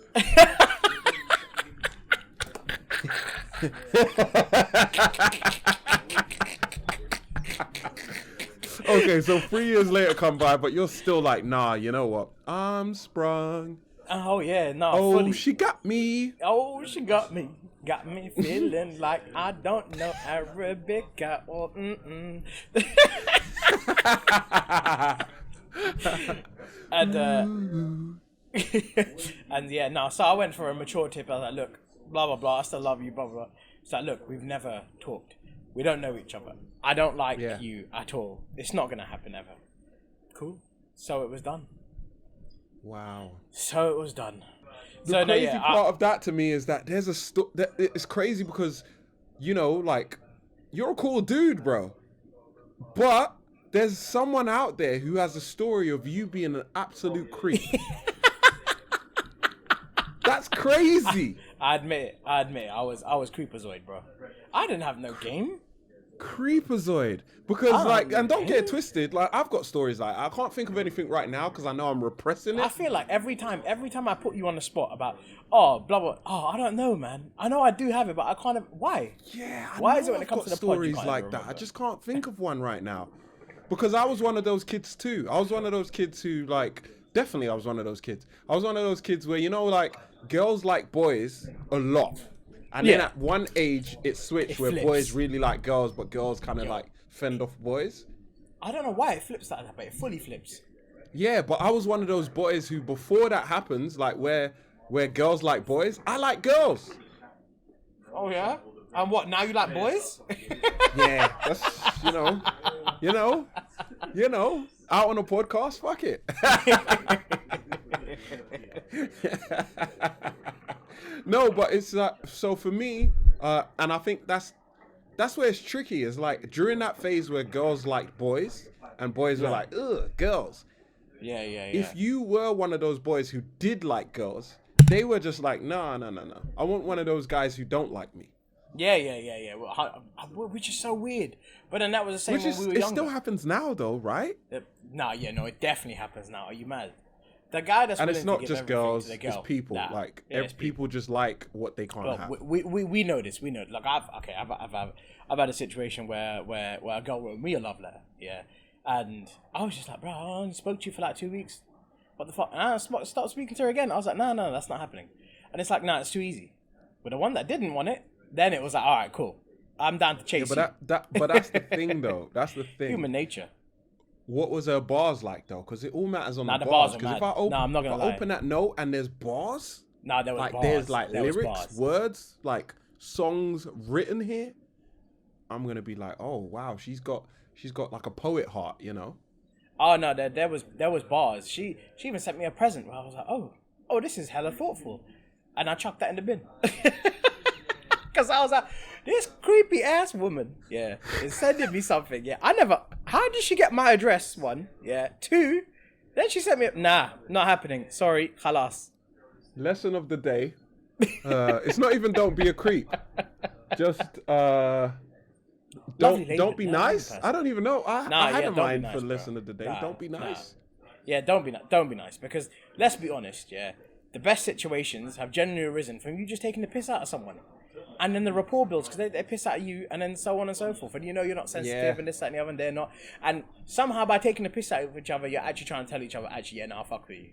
S1: Okay, so 3 years later come by, but you're still like, nah, you know what? I'm sprung.
S2: Oh yeah, no.
S1: Oh,
S2: fully.
S1: she got me.
S2: Oh, she got me feeling like I don't know Arabic. And and yeah, no. So I went for a mature tip. I was like, look, blah blah blah. I still love you, blah blah. It's like, look, we've never talked. We don't know each other. I don't like you at all. It's not gonna happen ever. Cool. So it was done.
S1: Wow.
S2: So it was done.
S1: The crazy part of that to me is that there's it's crazy because, like, you're a cool dude, bro. But there's someone out there who has a story of you being an absolute creep. That's crazy.
S2: I admit it. I was creepazoid, bro. I didn't have no game.
S1: Creepazoid. Because, and don't get it twisted, like, I've got stories like, I can't think of anything right now because I know I'm repressing it.
S2: I feel like every time I put you on the spot about, blah, blah, I don't know, man. I know I do have it, but I can't, why?
S1: Yeah,
S2: why is it when it comes to the
S1: stories
S2: pod,
S1: like that? I just can't think of one right now. Because I was one of those kids too. I was one of those kids who, like, definitely I was one of those kids. I was one of those kids where, like, girls like boys a lot. And then at one age, it switched where
S2: flips.
S1: boys really like girls, but girls kind of like fend off boys.
S2: I don't know why it flips like that, but it fully flips.
S1: Yeah, but I was one of those boys who, before that happens, like where girls like boys, I like girls.
S2: Oh yeah? And what, now you like boys?
S1: Yeah, that's, out on a podcast, fuck it. No, but it's like, so for me, and I think that's where it's tricky, is like during that phase where girls liked boys and boys were like, ugh, girls.
S2: Yeah.
S1: If you were one of those boys who did like girls, they were just like, no. I want one of those guys who don't like me.
S2: Yeah. Well, which is so weird. But then that was the same when we were
S1: it
S2: younger.
S1: still happens now though, right?
S2: No, it definitely happens now. Are you mad? The guy that's
S1: And
S2: willing
S1: it's not
S2: to give
S1: just
S2: everything
S1: girls,
S2: to the girl,
S1: it's people.
S2: nah.
S1: Like,
S2: It's
S1: people just like what they can't have.
S2: We know this. We know. Like I've had a situation where a girl wrote me a love letter. Yeah, and I was just like, bro, I only spoke to you for like 2 weeks. What the fuck? And I started speaking to her again. I was like, no, that's not happening. And it's like, no, it's too easy. But the one that didn't want it, then it was like, all right, cool. I'm down to chase you.
S1: But that's the thing, though. That's the thing.
S2: Human nature.
S1: what was her bars like though? Because it all matters on the
S2: bars
S1: bars.
S2: are
S1: Because if
S2: mad.
S1: I open,
S2: I'm not gonna lie.
S1: open that note and there's bars,
S2: Nah, there was
S1: like
S2: bars.
S1: there's like
S2: There was
S1: lyrics,
S2: bars.
S1: words, like songs written here, I'm gonna be like, oh wow, she's got like a poet heart, you know.
S2: Oh no, there was bars. She even sent me a present where I was like, oh, this is hella thoughtful, and I chucked that in the bin. Because I was like, this creepy ass woman, yeah, is sending me something. Yeah, how did she get my address? One, yeah. Two, then she sent me, nah, not happening. Sorry, khalas.
S1: Lesson of the day. It's not even don't be a creep. Just don't be nice. I don't even know. I had a mind for lesson of the day. Don't be nice.
S2: Yeah, don't be nice. Because let's be honest, yeah, the best situations have generally arisen from you just taking the piss out of someone. And then the rapport builds because they piss at you, and then so on and so forth. And you know you're not sensitive, and this, that, and the other, and they're not. And somehow by taking the piss out of each other, you're actually trying to tell each other, actually, yeah, no, I'll fuck with you.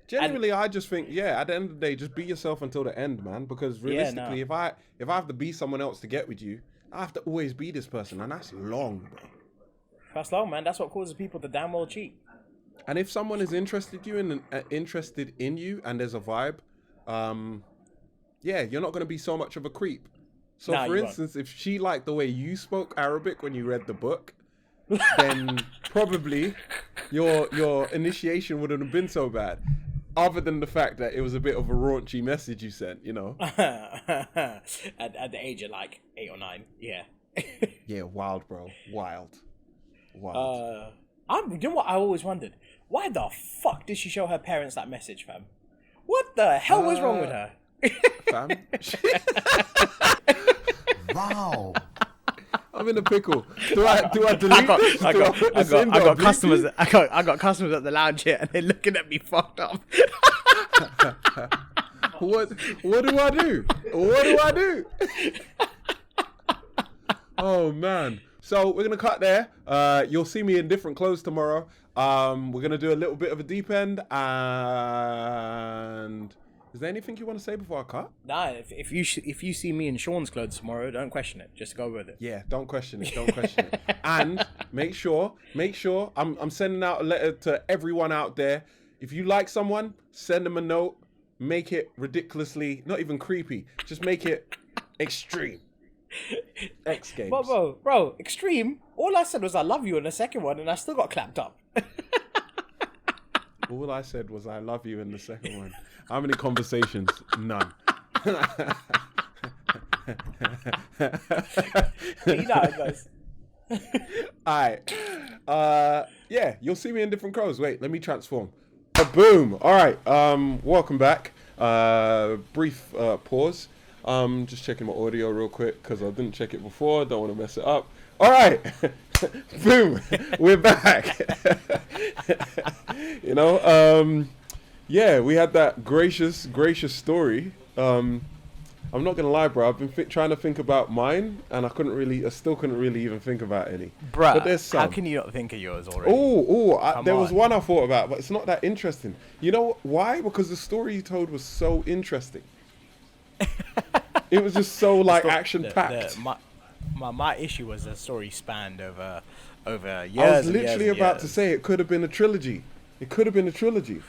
S1: Generally, I just think, yeah, at the end of the day, just be yourself until the end, man. Because realistically, if I have to be someone else to get with you, I have to always be this person, and that's long, bro.
S2: That's long, man. That's what causes people to damn well cheat.
S1: And if someone is interested in you, and there's a vibe, yeah, you're not going to be so much of a creep. So, for instance, if she liked the way you spoke Arabic when you read the book, then probably your initiation wouldn't have been so bad. Other than the fact that it was a bit of a raunchy message you sent, you know.
S2: at the age of like 8 or 9, yeah.
S1: Yeah, wild, bro, wild.
S2: You know what I always wondered? Why the fuck did she show her parents that message, fam? What the hell was wrong with her?
S1: Fam.
S4: Wow.
S1: I'm in a pickle. Do I delete this?
S2: I got customers. I got customers at the lounge here, and they're looking at me fucked up.
S1: What do I do? What do I do? Oh man. So we're gonna cut there. You'll see me in different clothes tomorrow. We're gonna do a little bit of a deep end, and is there anything you want to say before I cut?
S2: Nah, if you see me in Sean's clothes tomorrow, don't question it. Just go with it.
S1: Yeah, don't question it. Don't question it. And make sure. I'm sending out a letter to everyone out there. If you like someone, send them a note. Make it ridiculously, not even creepy. Just make it extreme. X Games.
S2: Bro, extreme. All I said was I love you in the second one, and I still got clapped up.
S1: All I said was I love you in the second one. How many conversations? None.
S2: You know how it goes.
S1: Alright. Yeah, you'll see me in different clothes. Wait, let me transform. Boom. Alright, welcome back. Brief pause. Just checking my audio real quick because I didn't check it before. Don't want to mess it up. Alright. Boom. We're back. You know, yeah, we had that gracious story. I'm not gonna lie, bro. I've been trying to think about mine, and I still couldn't really even think about any.
S2: Bruh,
S1: but there's some.
S2: How can you not think of yours already?
S1: There was one I thought about, but it's not that interesting. You know why? Because the story you told was so interesting. It was just so like action packed.
S2: My issue was the story spanned over years.
S1: I was literally about to say it could have been a trilogy. It could have been a trilogy.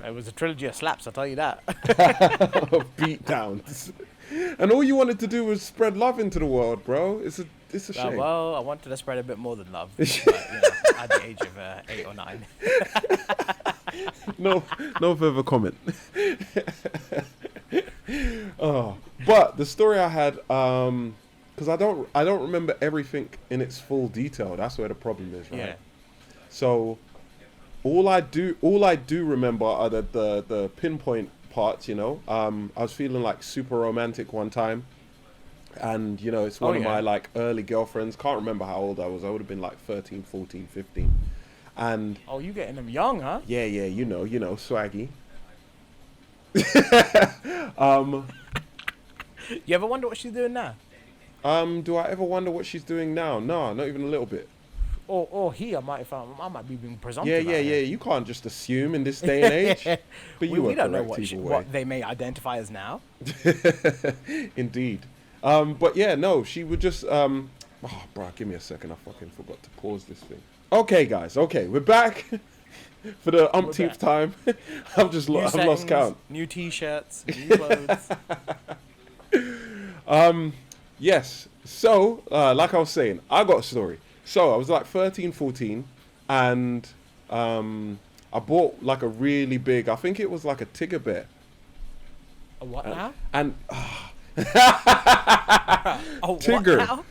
S2: It was a trilogy of slaps, I'll tell you that.
S1: Of beatdowns. And all you wanted to do was spread love into the world, bro. It's a shame.
S2: Well, I wanted to spread a bit more than love. But, you know, at the age of 8 or 9.
S1: No further comment. But the story I had, because I don't remember everything in its full detail. That's where the problem is, right?
S2: Yeah.
S1: So all I do remember are the pinpoint parts. You know, I was feeling like super romantic one time, and you know, it's one of my like early girlfriends. Can't remember how old I was. I would have been like 13, 14, 15. And
S2: you getting them young, huh?
S1: Yeah, you know, swaggy.
S2: You ever wonder what she's doing now?
S1: Do I ever wonder what she's doing now? No, not even a little bit.
S2: Or I might be being presumptive.
S1: Yeah. You can't just assume in this day and age. But
S2: we don't know what they may identify as now.
S1: Indeed. But yeah, no, she would just. My Oh, bro, give me a second. I fucking forgot to pause this thing. Okay, guys. Okay, we're back for the umpteenth time. I've lost count.
S2: New T-shirts, new clothes.
S1: Yes. So, like I was saying, I got a story. So I was like 13, 14, and I bought like a really big. I think it was like a Tigger bear.
S2: A what now?
S1: And
S2: Tigger. What now?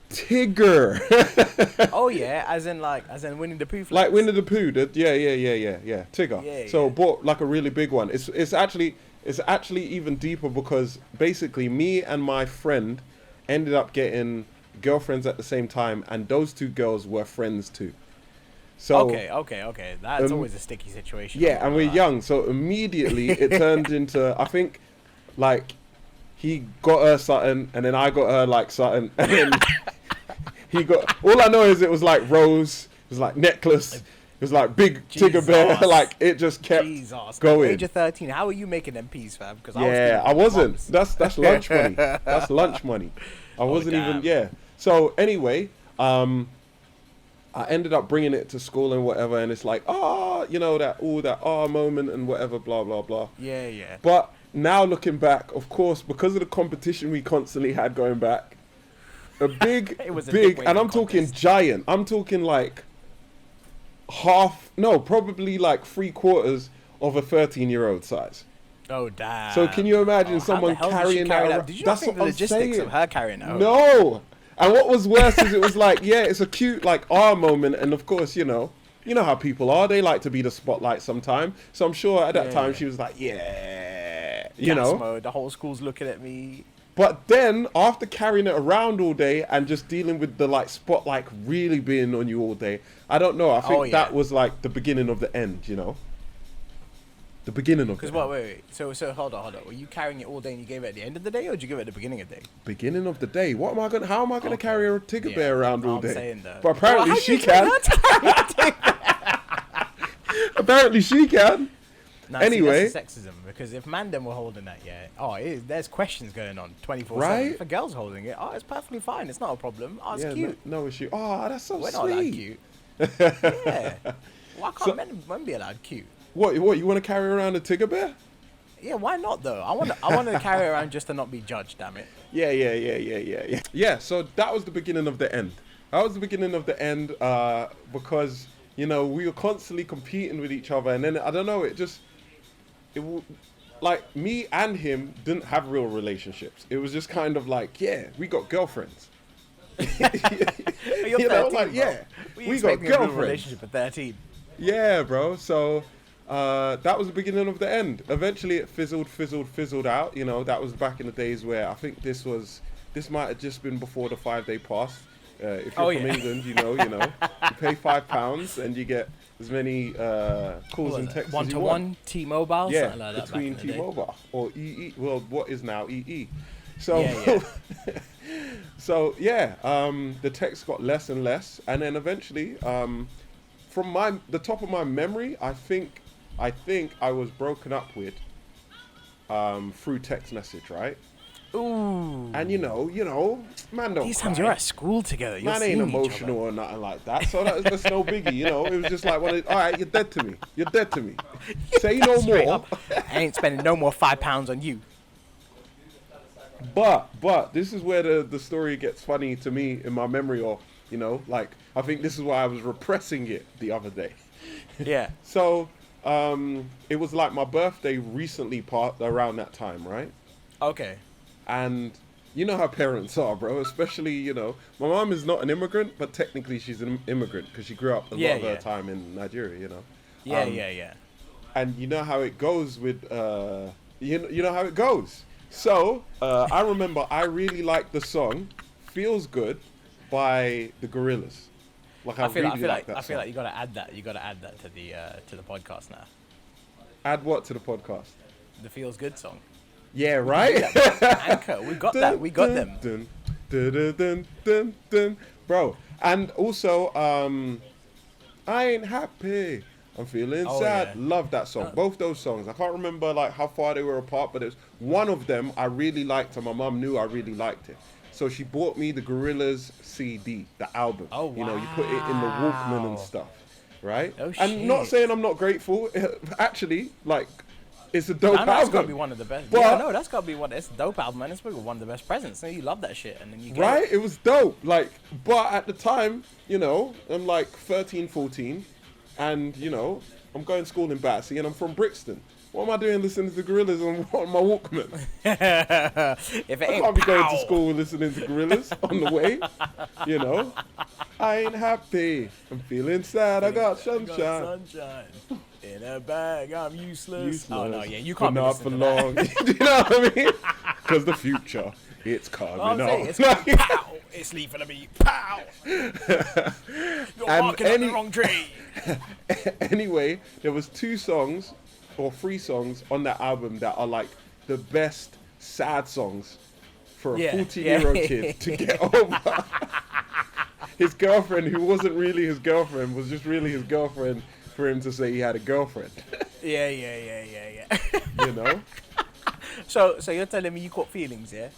S1: Tigger.
S2: Oh yeah, as in Winnie the Pooh.
S1: Like Winnie the Pooh. Yeah. Tigger.
S2: Yeah,
S1: so
S2: yeah.
S1: Bought like a really big one. It's actually even deeper because basically me and my friend ended up getting girlfriends at the same time, and those two girls were friends too. So
S2: okay. That's always a sticky situation.
S1: Yeah, and we're young, so immediately it turned into, I think, like he got her something, and then I got her like something, and then he got. All I know is it was like rose, it was like necklace, it was like big Tigger bear, like it just kept going.
S2: Age of 13, how are you making MPs, fam? Because
S1: I wasn't. That's lunch money. That's lunch money. I wasn't even. Yeah. So anyway, I ended up bringing it to school and whatever, and it's like, that moment and whatever, blah blah blah.
S2: Yeah.
S1: But now looking back, of course, because of the competition we constantly had going back, a big, and I'm talking giant. I'm talking like probably like 3/4 of a 13-year-old size.
S2: Oh damn!
S1: So can you imagine someone carrying that around?
S2: Did you not think the logistics of her carrying that?
S1: No. And what was worse is it was like, it's a cute like moment, and of course, you know how people are. They like to be the spotlight sometime. So I'm sure at that time she was like,
S2: mode. The whole school's looking at me.
S1: But then after carrying it around all day and just dealing with the like spotlight really being on you all day, I don't know. I think that was like the beginning of the end. The beginning of it.
S2: Because wait. So hold on. Were you carrying it all day and you gave it at the end of the day, or did you give it at the beginning of the day?
S1: Beginning of the day. How am I gonna carry a Tigger bear around all day?
S2: I'm saying that.
S1: But apparently she can. Apparently she can.
S2: Now,
S1: anyway,
S2: see, that's sexism, because if man them were holding that, there's questions going on 24/7.
S1: Right?
S2: If a girl's holding it, it's perfectly fine. It's not a problem. It's cute.
S1: No issue. Oh, that's so
S2: We're
S1: sweet.
S2: Not that cute. Yeah. Why can't men be allowed cute?
S1: What you want to carry around a Tigger bear?
S2: Yeah, why not though? I want to carry around just to not be judged. Damn it.
S1: Yeah. Yeah. So that was the beginning of the end. Because we were constantly competing with each other, and then I don't know. Like me and him didn't have real relationships. It was just kind of like, we got girlfriends.
S2: You're 13,
S1: like, we got girlfriends.
S2: Relationship at 13.
S1: Yeah, bro. So that was the beginning of the end. Eventually, it fizzled out. That was back in the days where I think this might have just been before the 5-day pass. If you're from England, you pay £5 and you get as many calls and texts as you want.
S2: 1-to-1 T-Mobile,
S1: yeah,
S2: something like that.
S1: Between T-Mobile or EE. Well, what is now EE. So, the text got less and less, and then eventually, from the top of my memory, I think I was broken up with through text message, right?
S2: Ooh.
S1: And man don't
S2: These
S1: cry.
S2: times you're at school together. You're
S1: Man ain't emotional or nothing like that. So that's no biggie, It was just like, all right, you're dead to me. Say no more.
S2: I ain't spending no more £5 on you.
S1: But this is where the story gets funny to me in my memory, or I think this is why I was repressing it the other day.
S2: Yeah.
S1: So it was like my birthday recently around that time, right?
S2: Okay.
S1: And you know how parents are, bro. Especially, my mom is not an immigrant, but technically she's an immigrant because she grew up a lot of her time in Nigeria,
S2: Yeah.
S1: And you know how it goes with, you know how it goes. So I remember I really liked the song "Feels Good" by the Gorillaz. I feel like
S2: you gotta add that. You gotta add that to the podcast now.
S1: Add what to the podcast?
S2: The "Feels Good" song.
S1: Yeah, right.
S2: Anchor, we got that. We got them.
S1: Bro, and also I ain't happy. I'm feeling sad.
S2: Yeah.
S1: Love that song. Both those songs. I can't remember how far they were apart, but it was one of them I really liked, and my mum knew I really liked it. So she bought me the Gorillaz CD, the album.
S2: Oh,
S1: You know, you put it in the Walkman and
S2: wow.
S1: stuff, right?
S2: Oh,
S1: and not
S2: shit.
S1: saying I'm not grateful. Actually, like, it's a dope
S2: I know that's
S1: album.
S2: gotta be one of the best.
S1: But-
S2: Yeah, no, that's gotta be one. It's a dope album, man. It's probably one of the best presents. You love that shit, and then you get
S1: Right?
S2: it.
S1: It was dope. Like, but at the time, you know, I'm like 13, 14, and, you know, I'm going to school in Battersea, and I'm from Brixton. What am I doing listening to Gorillaz on my Walkman?
S2: If it
S1: I
S2: ain't
S1: can't be going to
S2: pow.
S1: school listening to Gorillaz on the way. You know? I ain't happy. I'm feeling sad. I got sunshine.
S2: Sunshine in a bag. I'm useless.
S1: Useless,
S2: Oh no, yeah, you
S1: but
S2: can't be
S1: not for
S2: listening to that.
S1: long. Do you know what I mean? Because the future, it's coming
S2: I'm saying,
S1: on.
S2: it's pow. It's leaving to me. Pow. You're
S1: And
S2: barking up the wrong tree.
S1: Anyway, there was 2 songs or 3 songs on that album that are like the best sad songs for a
S2: Yeah,
S1: 14-year-old
S2: yeah.
S1: kid to get over. His girlfriend, who wasn't really his girlfriend, was just really his girlfriend for him to say he had a girlfriend.
S2: Yeah.
S1: You know?
S2: So you're telling me you caught feelings, yeah?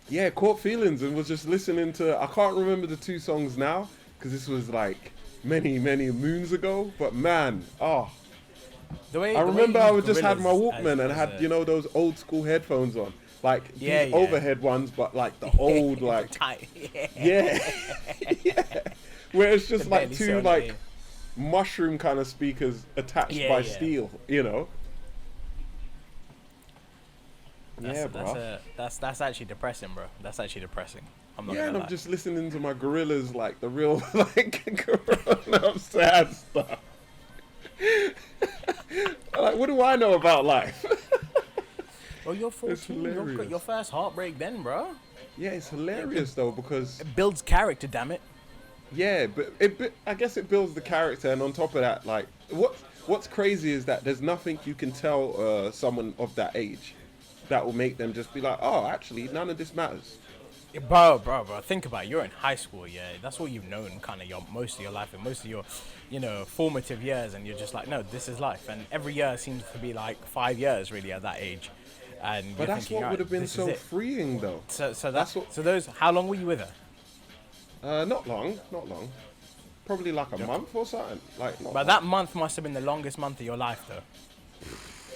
S1: Yeah, caught feelings and was just listening to. I can't remember the 2 songs now because this was like many moons ago. But man, I remember I would just had my Walkman and had, you know, those old school headphones on, like these overhead ones, but like the old like
S2: tight.
S1: yeah, where it's just
S2: Can
S1: like
S2: barely
S1: 2
S2: see on
S1: like
S2: it.
S1: mushroom kind of speakers attached
S2: Yeah,
S1: by
S2: yeah.
S1: steel, you know.
S2: That's actually depressing, bro. That's actually depressing. I'm not
S1: Yeah,
S2: gonna
S1: and
S2: lie.
S1: I'm just listening to my Gorillaz, like the real like grown-up sad stuff. Like, what do I know about life?
S2: Oh, you're 14. You got
S1: hilarious.
S2: your first heartbreak then, bro.
S1: Yeah, it's hilarious though because
S2: It builds character, damn it.
S1: yeah, but I guess it builds the character, and on top of that, like what's crazy is that there's nothing you can tell someone of that age that will make them just be like, oh, actually, none of this matters.
S2: Bro. Think about it. You're in high school, yeah. That's what you've known kind of most of your life and most of your, you know, formative years. And you're just like, no, this is life. And every year seems to be like 5 years really at that age. And
S1: But
S2: you're
S1: that's
S2: thinking,
S1: what
S2: "Alright,
S1: would have been
S2: this is
S1: so
S2: it."
S1: freeing though.
S2: So
S1: That's
S2: that's
S1: what-
S2: so those. How long were you with her?
S1: Not long. Probably like a month or something. Like, not
S2: But that month must have been the longest month of your life, though.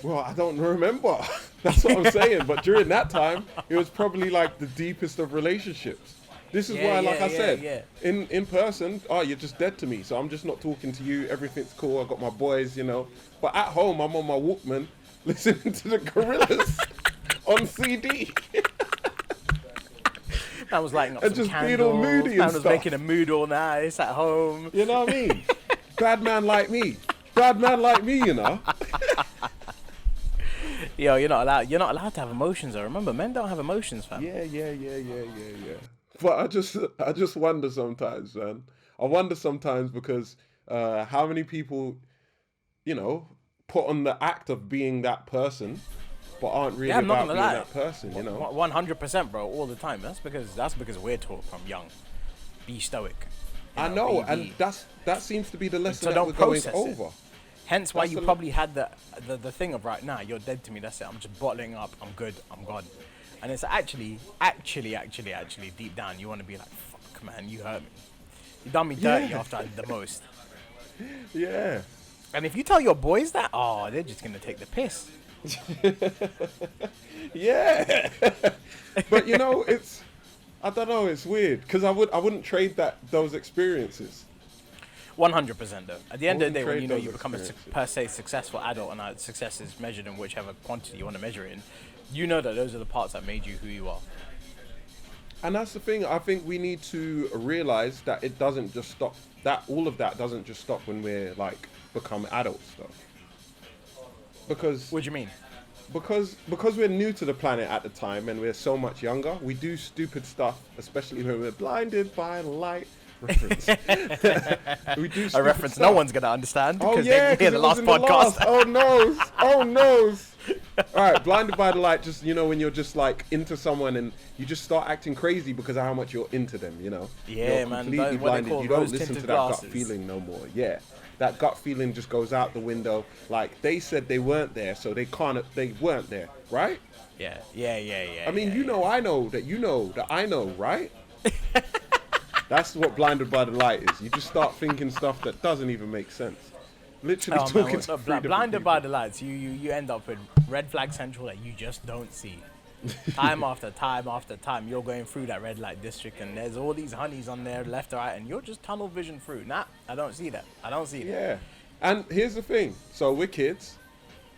S1: Well, I don't remember. That's what I'm saying. But during that time, it was probably like the deepest of relationships. This is
S2: Yeah,
S1: why, like
S2: yeah,
S1: I said,
S2: yeah.
S1: in person, you're just dead to me. So I'm just not talking to you. Everything's cool. I got my boys, you know. But at home, I'm on my Walkman listening to the Gorillaz on CD.
S2: I was lighting up
S1: And
S2: some
S1: just being
S2: candles.
S1: all moody and
S2: Man was
S1: stuff.
S2: making a mood all nice at home.
S1: You know what I mean? Bad man like me. Bad man like me, you know.
S2: Yo, you're not allowed. You're not allowed to have emotions. I remember, men don't have emotions, fam.
S1: Yeah. But I just wonder sometimes, man. I wonder sometimes because how many people, you know, put on the act of being that person, but aren't really
S2: I'm not
S1: about
S2: gonna
S1: being
S2: lie.
S1: that person, you know.
S2: 100%, bro, all the time. That's because we're taught from young. Be stoic. You
S1: I know,
S2: be-
S1: and that seems to be the lesson
S2: So
S1: that
S2: don't
S1: we're going
S2: process it.
S1: over.
S2: Hence why
S1: That's
S2: you
S1: the-
S2: probably had the thing of right now, you're dead to me, that's it, I'm just bottling up, I'm good, I'm gone. And it's actually deep down you want to be like, fuck man, you hurt me. You done me dirty
S1: Yeah.
S2: after I did the most.
S1: Yeah.
S2: And if you tell your boys that, oh, they're just gonna take the piss.
S1: Yeah. But you know, I don't know, it's weird because I wouldn't trade those experiences.
S2: 100% though. At the end of the day, when
S1: trade
S2: you know
S1: those
S2: you become a
S1: experiences.
S2: per se successful adult, and success is measured in whichever quantity you want to measure it in, you know that those are the parts that made you who you are.
S1: And that's the thing. I think we need to realize that it doesn't just stop. That all of that doesn't just stop when we're like become adults, though. Because
S2: What do you mean?
S1: because we're new to the planet at the time and we're so much younger, we do stupid stuff, especially when we're blinded by light. Reference. We do
S2: A
S1: stupid
S2: reference
S1: stuff.
S2: no one's gonna understand
S1: Oh
S2: because
S1: yeah,
S2: they hear
S1: 'cause
S2: the
S1: it was
S2: last
S1: in the
S2: podcast.
S1: Oh no! All right, blinded by the light. Just when you're just like into someone and you just start acting crazy because of how much you're into them.
S2: Yeah,
S1: you're
S2: man.
S1: completely
S2: What they
S1: blinded.
S2: call
S1: You don't listen to
S2: rose-tinted
S1: that gut
S2: glasses.
S1: feeling no more. Yeah, that gut feeling just goes out the window. Like they said they weren't there, so they can't. They weren't there, right?
S2: Yeah.
S1: I mean, I know that I know, right? That's what blinded by the light is. You just start thinking stuff that doesn't even make sense. Literally talking to three different
S2: blinded
S1: people.
S2: by the lights, you end up with red flag central that you just don't see. Time after time after time, you're going through that red light district, and there's all these honeys on there left or right, and you're just tunnel vision through. Nah, I don't see that.
S1: Yeah, and here's the thing. So we're kids.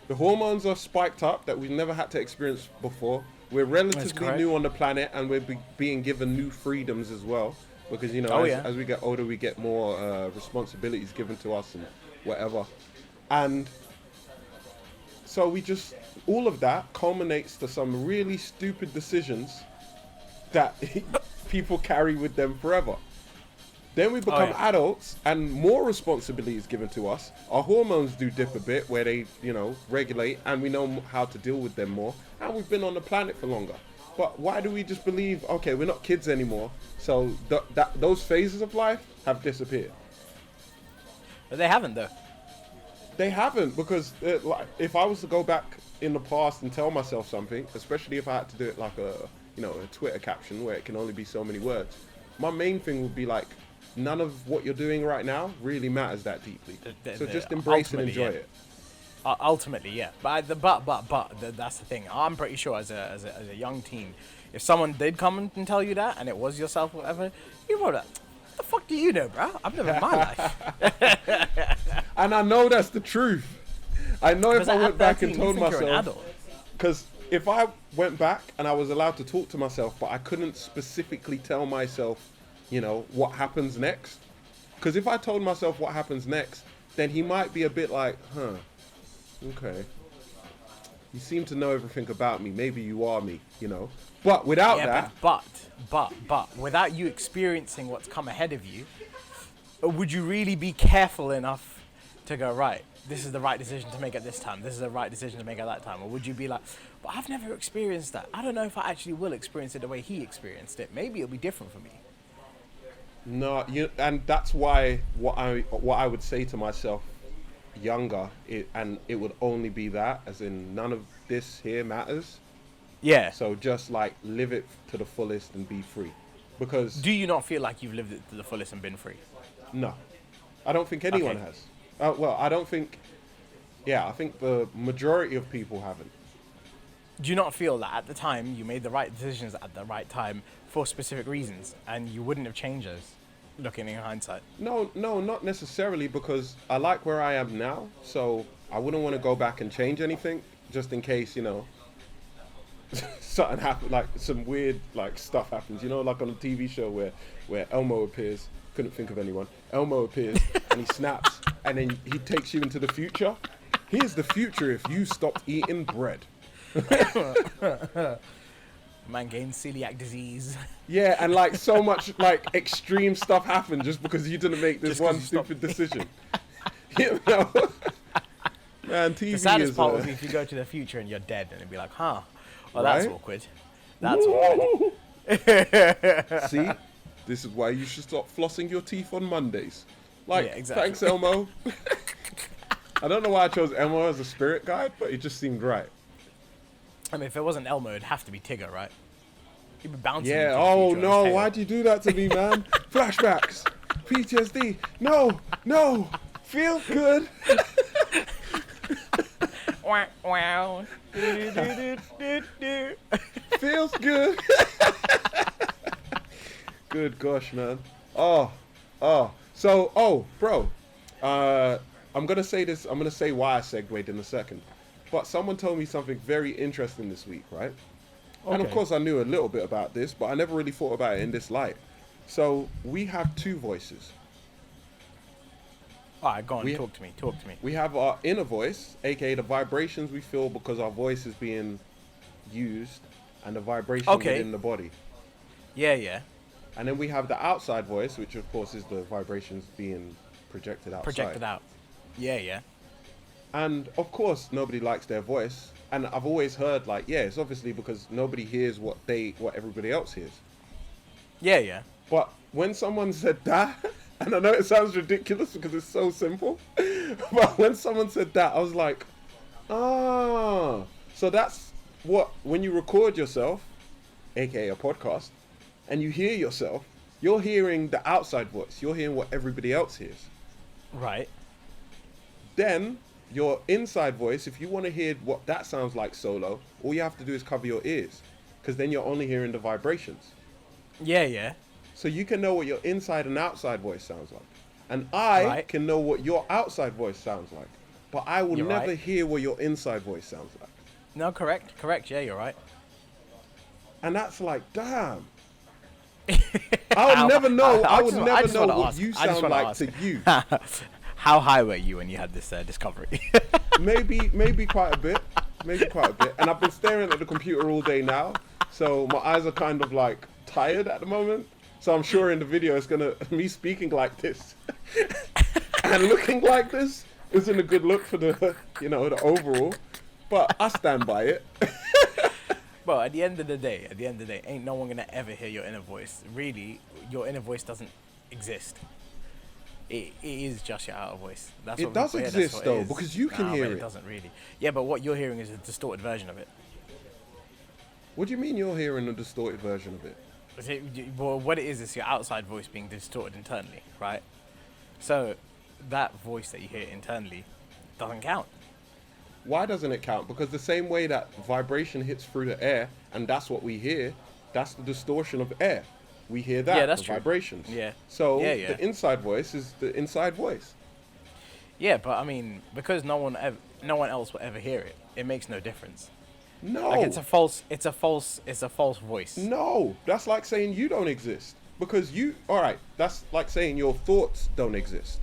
S1: The hormones are spiked up that we've never had to experience before. We're relatively new on the planet, and we're being given new freedoms as well. Because as we get older, we get more responsibilities given to us and whatever. And so all of that culminates to some really stupid decisions that people carry with them forever. Then we become adults and more responsibilities given to us. Our hormones do dip a bit where they, regulate, and we know how to deal with them more. And we've been on the planet for longer. But why do we just believe, okay, we're not kids anymore, so those phases of life have disappeared?
S2: But they haven't, though.
S1: They haven't, because if I was to go back in the past and tell myself something, especially if I had to do it like a Twitter caption where it can only be so many words, my main thing would be like, none of what you're doing right now really matters that deeply. So just embrace and enjoy it.
S2: Ultimately, yeah. But that's the thing. I'm pretty sure as a young teen, if someone did come and tell you that, and it was yourself or whatever, you would have, what the fuck do you know, bro? I've lived my life.
S1: And I know that's the truth. I know if I went back and told
S2: you're an
S1: myself,
S2: adult.
S1: because if I went back and I was allowed to talk to myself, but I couldn't specifically tell myself, what happens next. Because if I told myself what happens next, then he might be a bit like, okay. You seem to know everything about me. Maybe you are me, But without that...
S2: But without you experiencing what's come ahead of you, would you really be careful enough to go, right, this is the right decision to make at this time, this is the right decision to make at that time? Or would you be like, but I've never experienced that. I don't know if I actually will experience it the way he experienced it. Maybe it'll be different for me.
S1: No, and that's why what I would say to myself younger, it would only be that, as in none of this here matters.
S2: Yeah.
S1: So just like live it to the fullest and be free. Because
S2: do you not feel like you've lived it to the fullest and been free?
S1: No, I don't think anyone has. Well, I don't think. Yeah, I think the majority of people haven't.
S2: Do you not feel that at the time you made the right decisions at the right time for specific reasons, and you wouldn't have changed those, looking in hindsight? No,
S1: not necessarily, because I like where I am now, so I wouldn't want to go back and change anything, just in case, something happens, like some weird stuff happens, like on a TV show where Elmo appears. Couldn't think of anyone. Elmo appears and he snaps, and then he takes you into the future. Here's the future if you stopped eating bread.
S2: Man gained celiac disease.
S1: Yeah, and so much extreme stuff happened just because you didn't make this one stupid decision. Man, TV
S2: the saddest
S1: is
S2: part would be if you go to the future and you're dead, and it'd be like, well, that's awkward. That's awkward.
S1: See? This is why you should stop flossing your teeth on Mondays.
S2: Exactly.
S1: Thanks, Elmo. I don't know why I chose Elmo as a spirit guide, but it just seemed right.
S2: I mean, if it wasn't Elmo, it'd have to be Tigger, right? He'd be bouncing.
S1: Yeah, oh no, why'd you do that to me, man? Flashbacks. PTSD. No. Feel good.
S2: Wow.
S1: Feels good. Good gosh, man. Oh. So, bro. I'm gonna say this. I'm gonna say why I segued in a second. But someone told me something very interesting this week, right? Okay. And of course, I knew a little bit about this, but I never really thought about it in this light. So we have two voices.
S2: All right, go on. Talk to me.
S1: We have our inner voice, aka the vibrations we feel because our voice is being used, and the vibration within the body.
S2: Yeah.
S1: And then we have the outside voice, which of course is the vibrations being projected outside.
S2: Projected out. Yeah.
S1: And of course, nobody likes their voice. And I've always heard like, yeah, it's obviously because nobody hears what everybody else hears.
S2: Yeah, yeah.
S1: But when someone said that, and I know it sounds ridiculous because it's so simple, but when someone said that, I was like, ah, so that's what, when you record yourself, aka a podcast, and you hear yourself, you're hearing the outside voice. You're hearing what everybody else hears.
S2: Right.
S1: Then your inside voice, if you want to hear what that sounds like solo, all you have to do is cover your ears, because then you're only hearing the vibrations.
S2: Yeah, yeah.
S1: So you can know what your inside and outside voice sounds like. And I can know what your outside voice sounds like. But I will never hear what your inside voice sounds like.
S2: No, correct. Yeah, you're right.
S1: And that's like, damn. I would never know. I would never know what you sound like to you.
S2: How high were you when you had this discovery?
S1: maybe quite a bit. Maybe quite a bit. And I've been staring at the computer all day now. So my eyes are kind of like tired at the moment. So I'm sure in the video it's gonna me speaking like this and looking like this isn't a good look for the the overall. But I stand by it.
S2: Well, at the end of the day, ain't no one gonna ever hear your inner voice. Really, your inner voice doesn't exist. It is just your outer voice. That's
S1: it
S2: what
S1: does exist though, because you can hear it.
S2: It doesn't really. Yeah, but what you're hearing is a distorted version of it.
S1: What do you mean you're hearing a distorted version of it?
S2: Well, what it is your outside voice being distorted internally, right? So that voice that you hear internally doesn't count.
S1: Why doesn't it count? Because the same way that vibration hits through the air, and that's what we hear, that's the distortion of air. We hear that,
S2: yeah, that's
S1: the
S2: true.
S1: Vibrations.
S2: Yeah.
S1: So the inside voice is the inside voice.
S2: Yeah, but I mean, because no one else will ever hear it, it makes no difference.
S1: No.
S2: Like it's a false voice.
S1: No, that's like saying you don't exist. Because that's like saying your thoughts don't exist.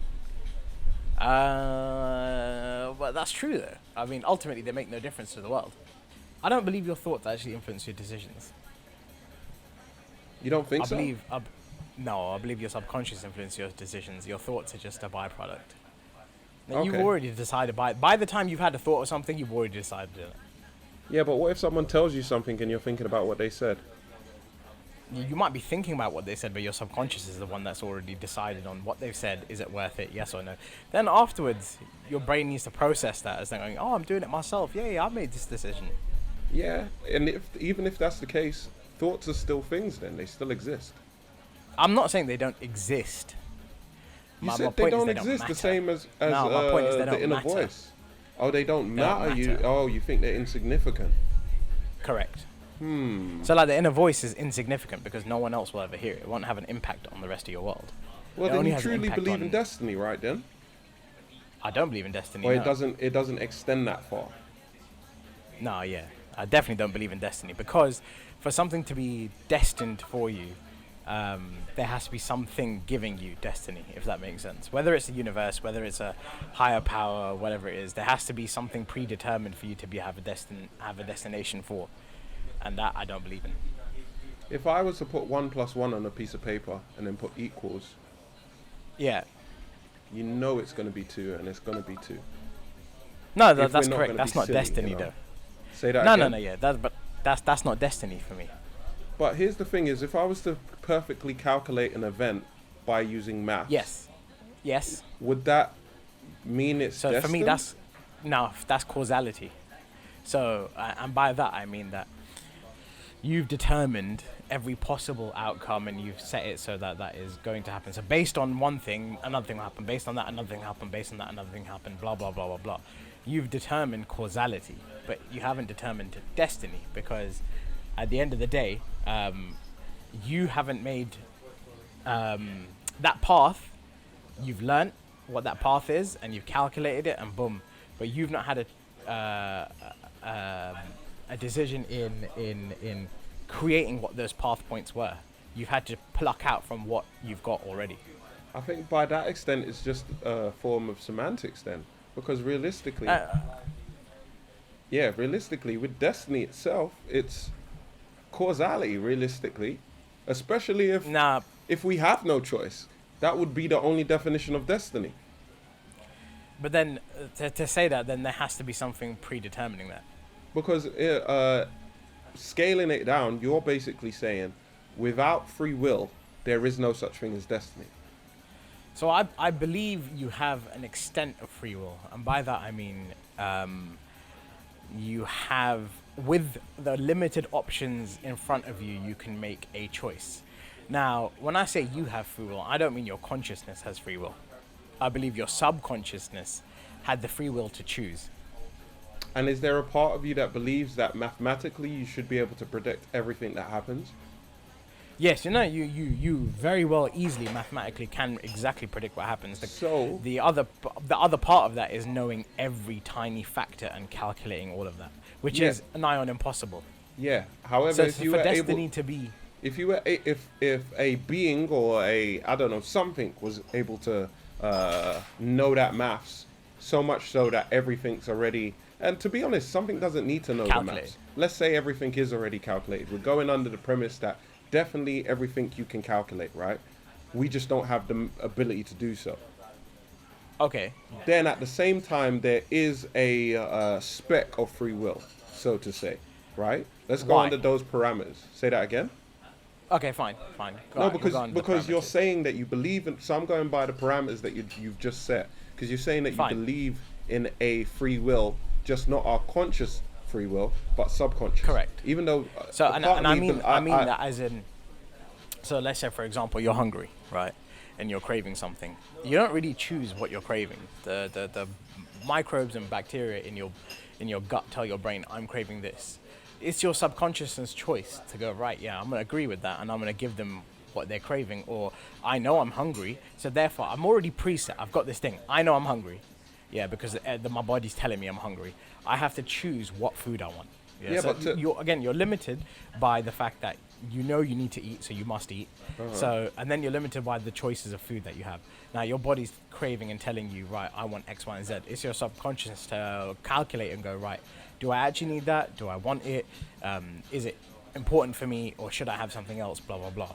S2: But that's true though. I mean, ultimately they make no difference to the world. I don't believe your thoughts actually influence your decisions.
S1: You don't think so?
S2: I believe your subconscious influences your decisions. Your thoughts are just a byproduct. Now,
S1: Okay.
S2: you've already decided by the time you've had a thought or something, you've already decided it.
S1: Yeah, but what if someone tells you something and you're thinking about what they said?
S2: You might be thinking about what they said, but your subconscious is the one that's already decided on what they've said. Is it worth it? Yes or no? Then afterwards, your brain needs to process that as they're going, oh, I'm doing it myself. Yeah, I made this decision.
S1: Yeah, and even if that's the case, thoughts are still things then. They still exist.
S2: I'm not saying they don't exist.
S1: You said they don't exist the same as
S2: my point is they
S1: the
S2: don't
S1: inner
S2: matter.
S1: voice. Oh, they don't matter.
S2: matter.
S1: You think they're insignificant.
S2: Correct. So like the inner voice is insignificant because no one else will ever hear it. It won't have an impact on the rest of your world.
S1: Well,
S2: It
S1: then
S2: only
S1: you
S2: has an
S1: truly
S2: impact
S1: believe in
S2: on-
S1: destiny, right then?
S2: I don't believe in destiny.
S1: Or
S2: no.
S1: it doesn't extend that far.
S2: No, yeah. I definitely don't believe in destiny because for something to be destined for you, there has to be something giving you destiny, if that makes sense. Whether it's the universe, whether it's a higher power, whatever it is, there has to be something predetermined for you to have a destination for. And that I don't believe in.
S1: If I was to put 1 + 1 on a piece of paper and then put equals,
S2: Yeah.
S1: you know it's going to be 2 and it's going to be 2.
S2: No,
S1: If
S2: that's
S1: we're not
S2: correct.
S1: gonna
S2: That's
S1: be
S2: not
S1: silly,
S2: destiny,
S1: you know.
S2: though.
S1: Say that
S2: No,
S1: again.
S2: yeah. That's not destiny for me.
S1: But here's the thing is, if I was to perfectly calculate an event by using maths,
S2: Yes.
S1: would that mean it's
S2: So
S1: destined?
S2: for me, that's causality. So, and by that I mean that you've determined every possible outcome and you've set it so that that is going to happen. So based on one thing, another thing will happen. Based on that, another thing will happen. Based on that, another thing will happen. Blah, blah, blah, blah, blah. You've determined causality, but you haven't determined destiny because at the end of the day, you haven't made that path. You've learnt what that path is and you've calculated it and boom. But you've not had a decision in creating what those path points were. You've had to pluck out from what you've got already.
S1: I think by that extent, it's just a form of semantics then. Because realistically, realistically, with destiny itself, it's causality, realistically. Especially if we have no choice. That would be the only definition of destiny.
S2: But then to say that, then there has to be something predetermining that.
S1: Because scaling it down, you're basically saying without free will, there is no such thing as destiny.
S2: So I believe you have an extent of free will, and by that I mean you have, with the limited options in front of you, you can make a choice. Now, when I say you have free will, I don't mean your consciousness has free will. I believe your subconsciousness had the free will to choose.
S1: And is there a part of you that believes that mathematically you should be able to predict everything that happens?
S2: Yes, you very well easily mathematically can exactly predict what happens. The other part of that is knowing every tiny factor and calculating all of that, which is nigh on impossible.
S1: Yeah. However,
S2: So
S1: if you
S2: for
S1: were
S2: destiny
S1: able,
S2: to be,
S1: if you were, if a being or I don't know, something was able to know that maths so much so that everything's already, and to be honest, something doesn't need to know the maths. Let's say everything is already calculated. We're going under the premise that definitely everything you can calculate, right? We just don't have the ability to do so.
S2: okay,
S1: Then at the same time, there is a speck of free will, so to say, right? Let's go
S2: Why?
S1: under those parameters. Say that again.
S2: okay, fine.
S1: No, because you're saying that you believe in. So I'm going by the parameters that you've just set. Because you're saying that you
S2: Fine.
S1: believe in a free will, just not our conscious free will, but subconscious.
S2: Correct.
S1: Even though.
S2: So
S1: a
S2: and
S1: part of
S2: I
S1: me
S2: mean
S1: bel-
S2: I mean that as in, so let's say for example you're hungry, right, and you're craving something. You don't really choose what you're craving. The microbes and bacteria in your gut tell your brain, I'm craving this. It's your subconsciousness choice to go, right, yeah, I'm gonna agree with that, and I'm gonna give them what they're craving. Or I know I'm hungry, so therefore I'm already preset. I've got this thing. I know I'm hungry, yeah, because my body's telling me I'm hungry. I have to choose what food I want.
S1: Yeah,
S2: so
S1: but
S2: you're limited by the fact that you know you need to eat, so you must eat. So, and then you're limited by the choices of food that you have. Now your body's craving and telling you, right, I want X, Y, and Z. It's your subconscious to calculate and go, right, do I actually need that? Do I want it? Is it important for me, or should I have something else? Blah blah blah.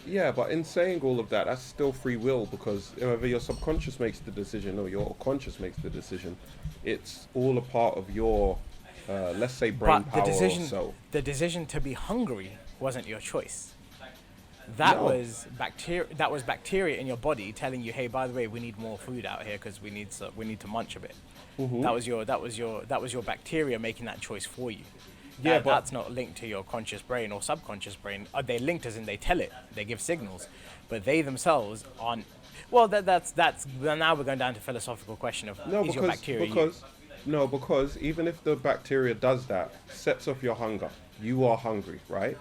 S1: Yeah, but in saying all of that, that's still free will, because whether your subconscious makes the decision or your conscious makes the decision, it's all a part of your, let's say, brain
S2: But
S1: power or so.
S2: the decision to be hungry wasn't your choice. That
S1: No.
S2: was bacteria. That was bacteria in your body telling you, "Hey, by the way, we need more food out here because we need to munch a bit."
S1: Mm-hmm.
S2: That was your bacteria making that choice for you.
S1: Yeah, but
S2: That's not linked to your conscious brain or subconscious brain. They're linked as in they tell it, they give signals, but they themselves aren't. Well, that's now we're going down to philosophical question of
S1: no,
S2: is your bacteria you?
S1: because even if the bacteria does that, sets off your hunger, you are hungry, right?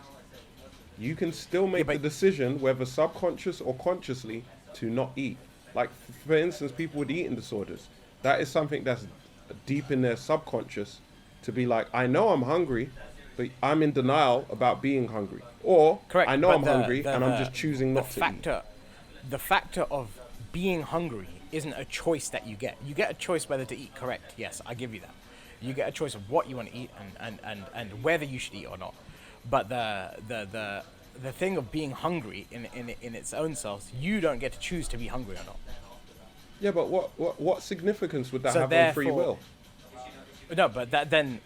S1: You can still make the
S2: but-
S1: decision, whether subconscious or consciously, to not eat. Like, for instance, people with eating disorders, that is something that's deep in their subconscious, to be like, I know I'm hungry, but I'm in denial about being hungry. Or,
S2: Correct,
S1: I know
S2: but
S1: I'm hungry, and I'm just choosing not to eat.
S2: The factor of being hungry isn't a choice that you get. You get a choice whether to eat, correct? Yes, I give you that. You get a choice of what you want to eat and whether you should eat or not. But the thing of being hungry in its own self, you don't get to choose to be hungry or not.
S1: Yeah, but what significance would that
S2: So
S1: have on free
S2: therefore-
S1: will?
S2: No, but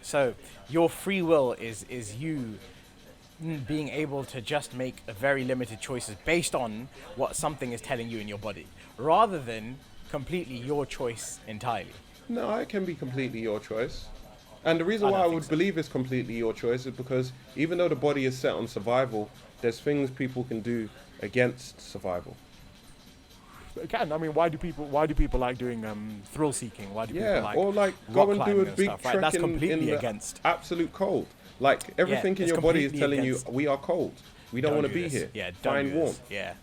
S2: so your free will is you being able to just make a very limited choices based on what something is telling you in your body, rather than completely your choice entirely.
S1: No, it can be completely your choice. And the reason
S2: I
S1: why
S2: don't
S1: I
S2: think
S1: would
S2: so.
S1: believe it's completely your choice is because even though the body is set on survival, there's things people can do against survival.
S2: It can. I mean, why do people like doing thrill seeking? Why do people
S1: Yeah,
S2: like
S1: or like
S2: rock
S1: go and do
S2: climbing
S1: a
S2: and
S1: big
S2: stuff, right?
S1: trek
S2: That's
S1: in
S2: completely
S1: the
S2: against.
S1: absolute cold. Like everything in
S2: it's
S1: your body is
S2: completely
S1: telling
S2: against.
S1: you we are cold. We don't want to
S2: do
S1: be
S2: this.
S1: here.
S2: Yeah, don't
S1: Find
S2: do this.
S1: warmth.
S2: Yeah.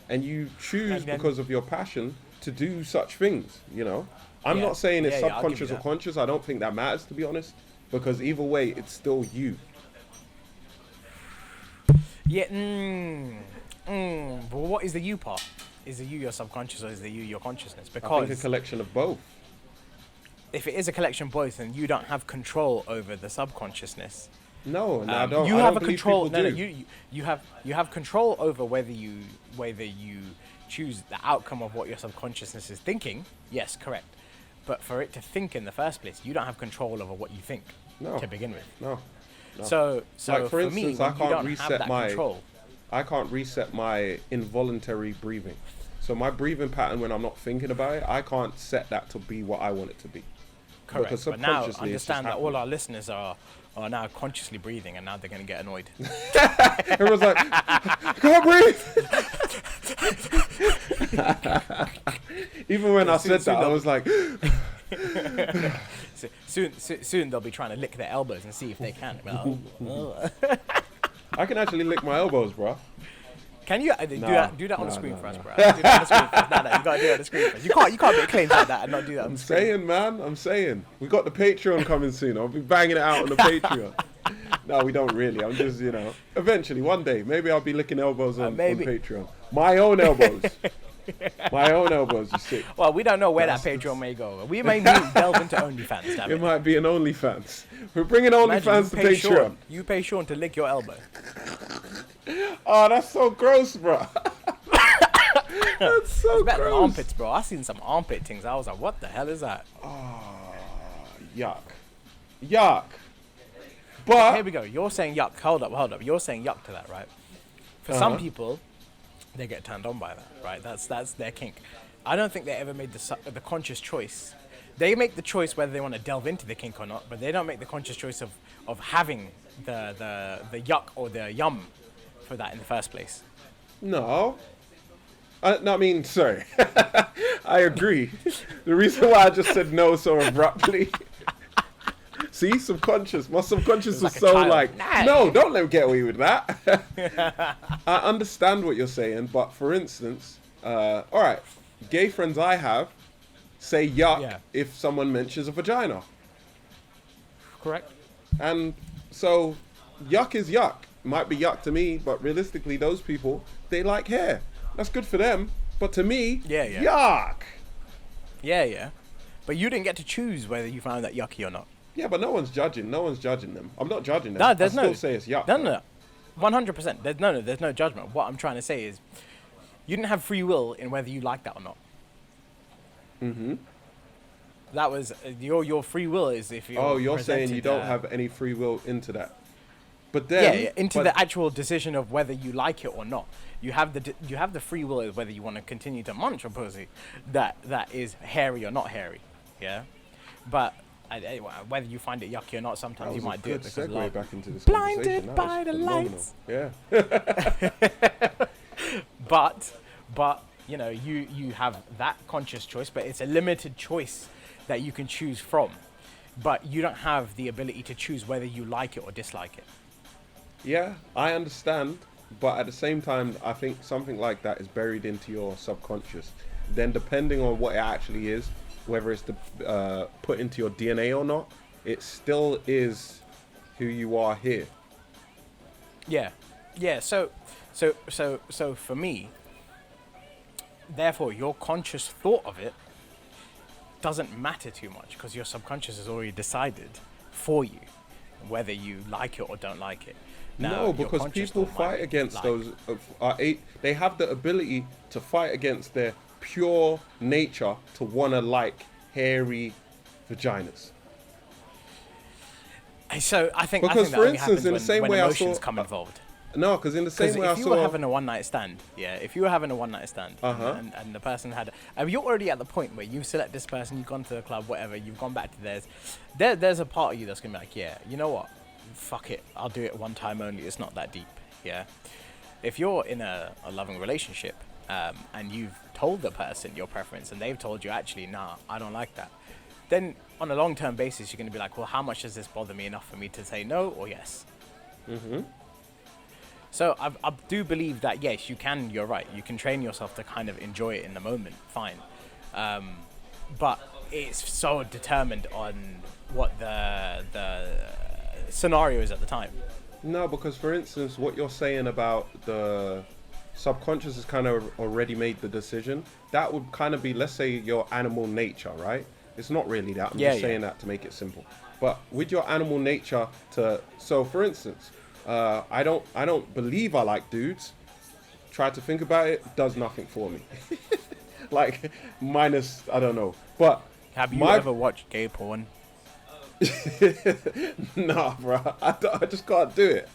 S1: And you choose
S2: And then-
S1: because of your passion to do such things, you know. I'm
S2: Yeah.
S1: not saying it's
S2: Yeah, I'll give you
S1: subconscious or
S2: that.
S1: conscious. I don't think that matters, to be honest, because either way, it's still you.
S2: Yeah. But what is the you part? Is the you your subconscious, or is the you your consciousness?
S1: I think a
S2: Because
S1: collection of both.
S2: if it is a collection of both, then you don't have control over the subconsciousness.
S1: No, and I don't.
S2: You
S1: I
S2: have
S1: don't
S2: a
S1: believe
S2: control.
S1: people
S2: No,
S1: do.
S2: you have control over whether you choose the outcome of what your subconsciousness is thinking, yes, correct. But for it to think in the first place, you don't have control over what you think to begin with.
S1: No.
S2: So
S1: Like, for
S2: for me,
S1: instance, I
S2: when you
S1: can't
S2: don't have
S1: reset
S2: that
S1: my
S2: control.
S1: I can't reset my involuntary breathing. So my breathing pattern when I'm not thinking about it, I can't set that to be what I want it to be.
S2: Correct.
S1: Because
S2: But now
S1: subconsciously it's just
S2: understand that all
S1: happening.
S2: our listeners are now consciously breathing, and now they're going to get annoyed.
S1: Everyone's like, I can't breathe. Even when I said that, I was like,
S2: Soon they'll be trying to lick their elbows and see if they can.
S1: I can actually lick my elbows, bro.
S2: Can you do that on the screen
S1: no,
S2: for us,
S1: no.
S2: bro? Do that on the screen for us. No, you gotta do it on the screen for us. You can't make claims like that and not do that on
S1: I'm
S2: the screen.
S1: saying, man. I'm saying. We got the Patreon coming soon. I'll be banging it out on the Patreon. No, we don't really. I'm just, eventually, one day, maybe I'll be licking elbows on Patreon. My own elbows. My own elbows, you see.
S2: Well, we don't know where that Patreon may go. We may delve into OnlyFans, damn
S1: It
S2: it.
S1: might be an OnlyFans. We're bringing
S2: Imagine
S1: OnlyFans to
S2: you pay
S1: Patreon.
S2: Sean. You pay Sean to lick your elbow.
S1: Oh, that's so gross, bro. That's so
S2: It's better than
S1: gross.
S2: armpits, bro. I seen some armpit things. I was like, what the hell is that?
S1: Yuck. But
S2: Here we go. You're saying yuck. Hold up. You're saying yuck to that, right? For some people, they get turned on by that, right? That's their kink. I don't think they ever made the conscious choice. They make the choice whether they want to delve into the kink or not, but they don't make the conscious choice of having the yuck or the yum for that in the first place.
S1: no. I mean, sorry. I agree. The reason why I just said no so abruptly. See, subconscious. My subconscious
S2: like
S1: was
S2: a
S1: so
S2: child.
S1: like,
S2: Nah.
S1: no, don't let me get away with that. I understand what you're saying, but for instance, all right, gay friends I have say yuck if someone mentions a vagina.
S2: Correct.
S1: And so yuck is yuck. Might be yuck to me, but realistically, those people, they like hair. That's good for them. But to me, yuck.
S2: Yeah. But you didn't get to choose whether you found that yucky or not.
S1: Yeah, but no one's judging. No one's judging them. I'm not judging them.
S2: No, there's
S1: I still say it's yuck.
S2: No. 100%. There's no judgment. What I'm trying to say is, you didn't have free will in whether you like that or not.
S1: Mm-hmm.
S2: That was your free will is if you.
S1: Oh, you're saying you don't have any free will into that. But then
S2: into the actual decision of whether you like it or not. You have the free will is whether you want to continue to munch a pussy that is hairy or not hairy, yeah. But whether you find it yucky or not, sometimes you might do it because
S1: segue back into this
S2: blinded by the lights.
S1: Yeah.
S2: But you have that conscious choice, but it's a limited choice that you can choose from. But you don't have the ability to choose whether you like it or dislike it.
S1: Yeah, I understand, but at the same time, I think something like that is buried into your subconscious. Then, depending on what it actually is, whether it's put into your DNA or not, it still is who you are here.
S2: Yeah. So for me, therefore, your conscious thought of it doesn't matter too much because your subconscious has already decided for you whether you like it or don't like it. Now,
S1: No, because people fight against those. They have the ability to fight against their pure nature to want to like hairy vaginas.
S2: So I think
S1: Because,
S2: that
S1: for
S2: only
S1: instance, in the
S2: happens
S1: same
S2: when
S1: way I
S2: emotions
S1: saw-
S2: come involved.
S1: No, because in the same way I
S2: If you were
S1: saw.
S2: having a one-night stand, and the person had, you're already at the point where you've selected this person, you've gone to the club, whatever, you've gone back to theirs. There's a part of you that's gonna be like, yeah, you know what? Fuck it, I'll do it one time only. It's not that deep, yeah. If you're in a loving relationship, and you've told the person your preference, and they've told you, actually, nah, I don't like that, then on a long-term basis, you're gonna be like, well, how much does this bother me enough for me to say no or yes?
S1: Mm-hmm.
S2: So I do believe that, yes, you can, you're right, you can train yourself to kind of enjoy it in the moment, fine. But it's so determined on what the scenario is at the time.
S1: No, because for instance, what you're saying about the subconscious has kind of already made the decision. That would kind of be, let's say, your animal nature, right? It's not really that. I'm just saying that to make it simple. But with your animal nature so for instance, I don't believe I like dudes. tried to think about it, does nothing for me. Like, minus, I don't know. But
S2: have you ever watched gay porn?
S1: Nah, bro. I just can't do it.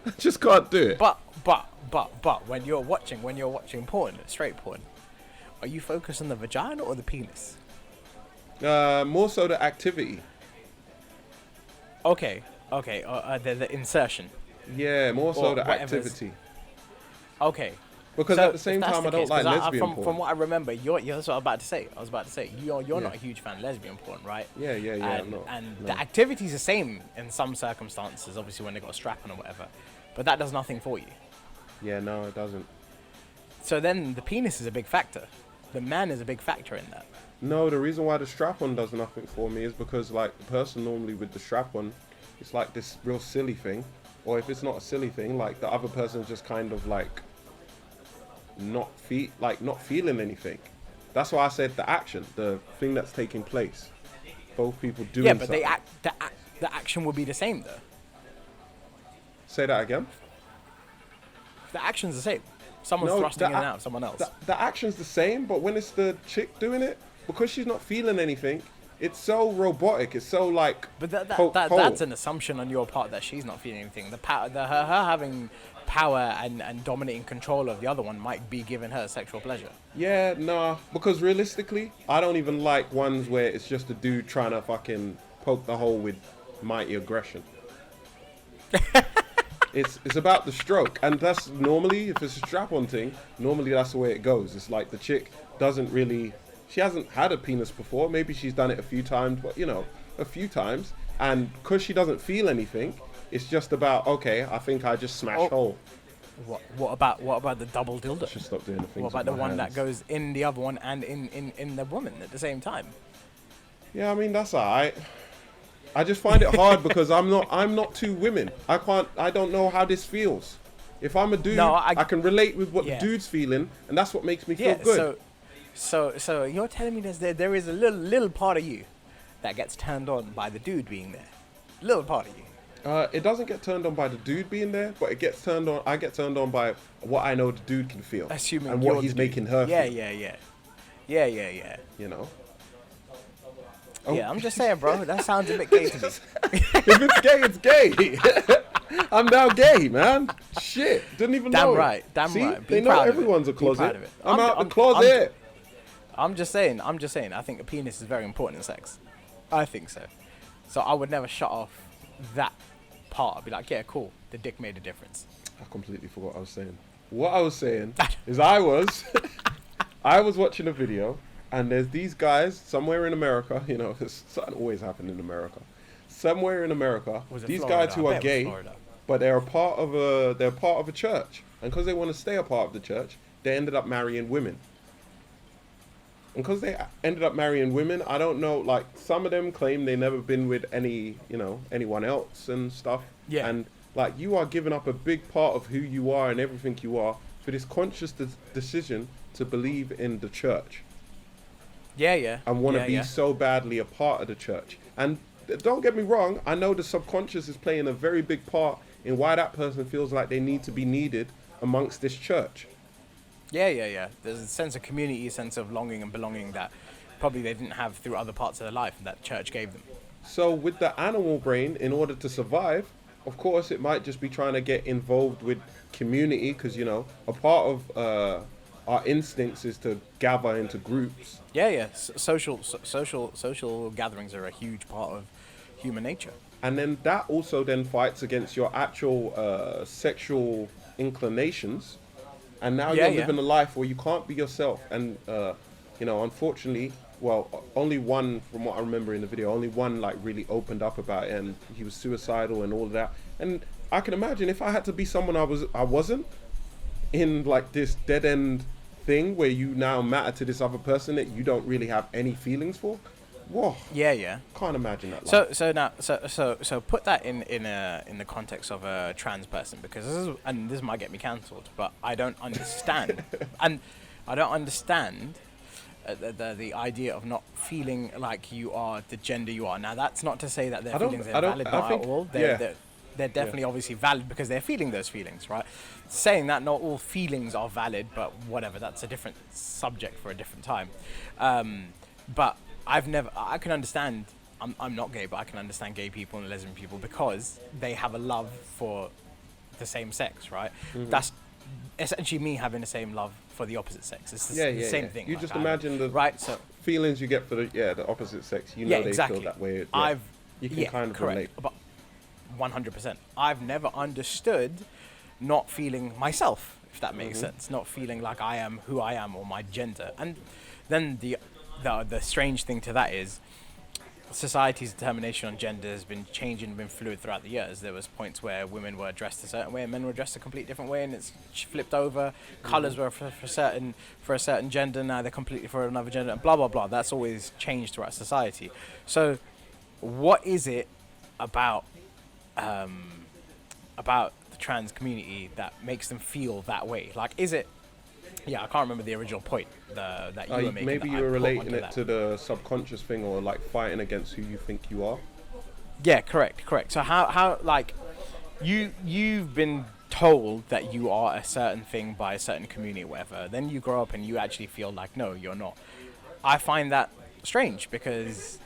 S1: I just can't do it.
S2: But when you're watching porn, straight porn, are you focused on the vagina or the penis?
S1: More so the activity.
S2: Okay. The insertion.
S1: Yeah, more so
S2: Or
S1: the
S2: whatever's-
S1: activity.
S2: Okay.
S1: Because
S2: So,
S1: at the
S2: if
S1: same
S2: that's
S1: time,
S2: the
S1: I don't
S2: case,
S1: like
S2: 'cause
S1: lesbian porn.
S2: From what I remember, you're that's what I was about to say. You're not a huge fan of lesbian porn, right?
S1: Yeah.
S2: And,
S1: I'm not.
S2: and
S1: No.
S2: the activity's the same in some circumstances, obviously when they got a strap on or whatever. But that does nothing for you.
S1: Yeah, no, it doesn't.
S2: So then the penis is a big factor. The man is a big factor in that.
S1: No, the reason why the strap-on does nothing for me is because, like, the person normally with the strap-on, it's like this real silly thing. Or if it's not a silly thing, like, the other person's just kind of, like, not feeling anything. That's why I said the action, the thing that's taking place. Both people doing
S2: Yeah, but
S1: something.
S2: the action would be the same though.
S1: Say that again?
S2: The action's the same. Someone's
S1: No,
S2: thrusting in
S1: the
S2: and
S1: ac-
S2: out of someone else.
S1: The action's the same, but when it's the chick doing it, because she's not feeling anything, it's so robotic. It's so like.
S2: But
S1: poke.
S2: that's an assumption on your part that she's not feeling anything. Her having power and dominating control of the other one might be giving her sexual pleasure.
S1: Yeah, nah. Because realistically, I don't even like ones where it's just a dude trying to fucking poke the hole with mighty aggression. It's about the stroke, and that's normally, if it's a strap-on thing, normally that's the way it goes. It's like the chick doesn't really, she hasn't had a penis before. Maybe she's done it a few times, but a few times, and because she doesn't feel anything, it's just about, okay, I think I just smashed hole.
S2: What about the double dildo?
S1: Should stop doing the things.
S2: What about
S1: with
S2: the
S1: my
S2: one that
S1: hands.
S2: goes in the other one and in the woman at the same time?
S1: Yeah, I mean that's alright. I just find it hard because I'm not two women. I don't know how this feels. If I'm a dude,
S2: No,
S1: I can relate with what
S2: Yeah.
S1: the dude's feeling, and that's what makes me feel
S2: Yeah.
S1: good.
S2: So you're telling me there is a little part of you that gets turned on by the dude being there. Little part of you.
S1: It doesn't get turned on by the dude being there, but it gets turned on. I get turned on by what I know the dude can feel,
S2: Assuming
S1: and
S2: you're
S1: what he's
S2: the dude.
S1: making her
S2: Yeah,
S1: feel.
S2: yeah.
S1: You know.
S2: Yeah, I'm just saying, bro. That sounds a bit gay to me.
S1: If it's gay, it's gay. I'm now gay, man. Shit, didn't even know.
S2: Damn
S1: See?
S2: right. Be
S1: They know
S2: proud of it.
S1: everyone's a
S2: Be proud
S1: closet.
S2: of it.
S1: I'm out the closet.
S2: I'm just saying. I think a penis is very important in sex. I think so. So I would never shut off that part. I'd be like, yeah, cool. The dick made a difference.
S1: I completely forgot what I was saying. What I was saying is I was watching a video, and there's these guys somewhere in America. Something always happened in America. Somewhere in America,
S2: Was it
S1: these
S2: Florida?
S1: guys who
S2: I
S1: are
S2: bet it was
S1: gay,
S2: Florida.
S1: but they're part of a church, and because they want to stay a part of the church, they ended up marrying women. And because they ended up marrying women, I don't know, like, some of them claim they never been with anyone else and stuff.
S2: Yeah.
S1: And, like, you are giving up a big part of who you are and everything you are for this conscious decision to believe in the church.
S2: Yeah.
S1: And want to
S2: Yeah,
S1: be
S2: yeah.
S1: so badly a part of the church. And don't get me wrong, I know the subconscious is playing a very big part in why that person feels like they need to be needed amongst this church.
S2: Yeah. There's a sense of community, a sense of longing and belonging that probably they didn't have through other parts of their life that church gave them.
S1: So with the animal brain, in order to survive, of course, it might just be trying to get involved with community because, a part of our instincts is to gather into groups.
S2: Yeah. Social gatherings are a huge part of human nature.
S1: And then that also then fights against your actual sexual inclinations. And now
S2: Yeah,
S1: you're
S2: yeah.
S1: living a life where you can't be yourself. And, unfortunately, well, only one, from what I remember in the video, only one like really opened up about it, and he was suicidal and all of that. And I can imagine if I had to be someone I wasn't in like this dead end thing where you now matter to this other person that you don't really have any feelings for. Whoa.
S2: Yeah.
S1: Can't imagine that. Life.
S2: So put that in the context of a trans person, because this might get me cancelled, but I don't understand, and I don't understand the idea of not feeling like you are the gender you are. Now that's not to say that their feelings are valid, not at all. They're definitely obviously valid because they're feeling those feelings, right? Saying that not all feelings are valid, but whatever, that's a different subject for a different time. But I can understand, I'm not gay, but I can understand gay people and lesbian people because they have a love for the same sex, right? That's essentially me having the same love for the opposite sex. It's the same thing.
S1: You
S2: like,
S1: just imagine the
S2: right, so
S1: feelings you get for the opposite sex. You know, they
S2: exactly.
S1: feel that way. You can kind of
S2: correct.
S1: relate.
S2: But 100%. I've never understood not feeling myself, if that makes sense. Not feeling like I am who I am or my gender. And then the strange thing to that is society's determination on gender has been changing, been fluid throughout the years. There was points where women were dressed a certain way and men were dressed a completely different way, and it's flipped over. Colors were for a certain gender, now they're completely for another gender, and blah blah blah. That's always changed throughout society. So what is it about the trans community that makes them feel that way? Like, is it? Yeah, I can't remember the original point that you were making.
S1: Maybe you were relating it to the subconscious thing, or like fighting against who you think you are.
S2: Yeah, correct. So how like you've been told that you are a certain thing by a certain community or whatever, then you grow up and you actually feel like, no, you're not. I find that strange because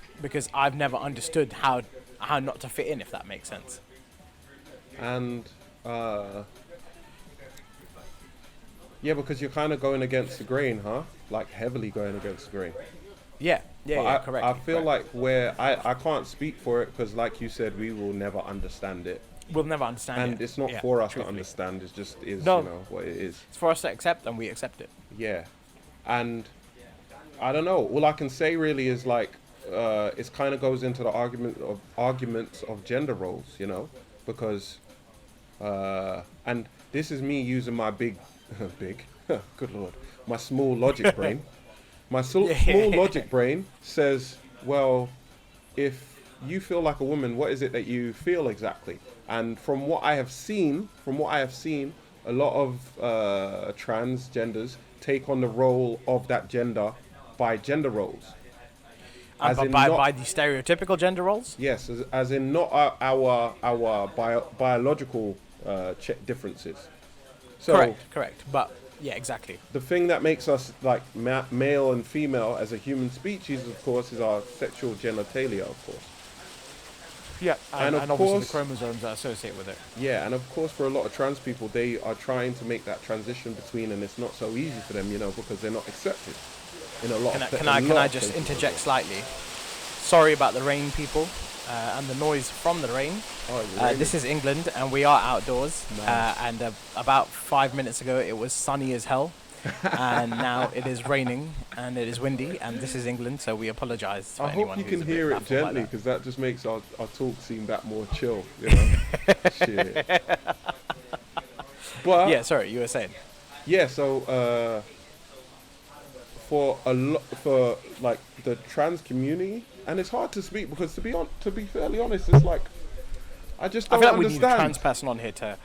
S2: I've never understood how not to fit in, if that makes sense.
S1: And yeah, because you're kind of going against the grain, huh? Like heavily going against the grain.
S2: Yeah, correct.
S1: I feel like I can't speak for it because, like you said, we will never understand it.
S2: We'll never understand it.
S1: And it's not for us to understand. It just is,
S2: no,
S1: you know, what it is.
S2: It's for us to accept, and we accept it.
S1: Yeah. And I don't know. All I can say really is like, it kind of goes into the arguments of gender roles, you know, because, and this is me using my big, good lord, my small logic brain. My small logic brain says, well, if you feel like a woman, what is it that you feel exactly? And from what I have seen, a lot of transgenders take on the role of that gender by gender roles.
S2: By the stereotypical gender roles?
S1: Yes, as in not our biological differences. So
S2: Correct. But yeah, exactly.
S1: The thing that makes us like male and female as a human species, of course, is our sexual genitalia, of course.
S2: Yeah, and
S1: of
S2: obviously
S1: course,
S2: the chromosomes that associate with it.
S1: Yeah, and of course, for a lot of trans people, they are trying to make that transition between, and it's not so easy for them, you know, because they're not accepted in a lot of places.
S2: Can I just interject slightly? Sorry about the rain, people, and the noise from the rain. This is England, and we are outdoors. Nice. And about 5 minutes ago, it was sunny as hell, and now it is raining and it is windy. And this is England, so we apologise.
S1: I hope you can hear it gently, because that just makes our talk seem that more chill. You know? Shit. But
S2: yeah, sorry, you were saying.
S1: Yeah, so for like the trans community, and it's hard to speak because to be fairly honest, it's like I just don't understand. We need a
S2: trans person on here to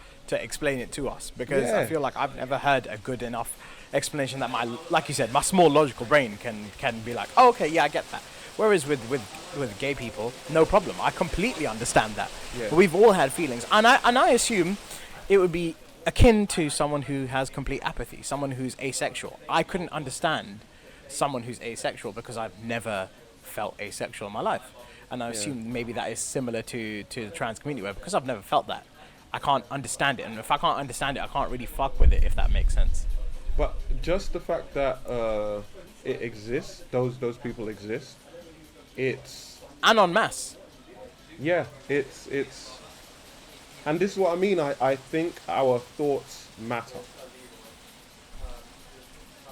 S2: explain it to us, because I feel like I've never heard a good enough explanation that like you said, my small logical brain can be like, oh, okay, yeah, I get that. Whereas with gay people, no problem. I completely understand that. Yeah. But we've all had feelings, and I assume it would be akin to someone who has complete apathy, someone who's asexual. I couldn't understand someone who's asexual because I've never felt asexual in my life. And I assume maybe that is similar to the trans community, where because I've never felt that, I can't understand it. And if I can't understand it, I can't really fuck with it, if that makes sense.
S1: But just the fact that it exists, those people exist, it's...
S2: And en masse.
S1: Yeah, it's... And this is what I mean. I think our thoughts matter.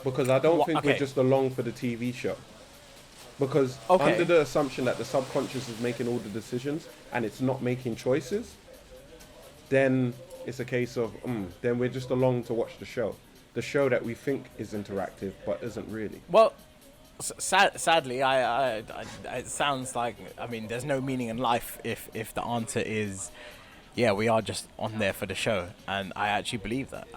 S1: Because I don't think we're just along for the TV show. Because under the assumption that the subconscious is making all the decisions and it's not making choices, then it's a case of, then we're just along to watch the show. The show that we think is interactive, but isn't really.
S2: Well, sadly, it sounds like, I mean, there's no meaning in life if the answer is, yeah, we are just on there for the show. And I actually believe that.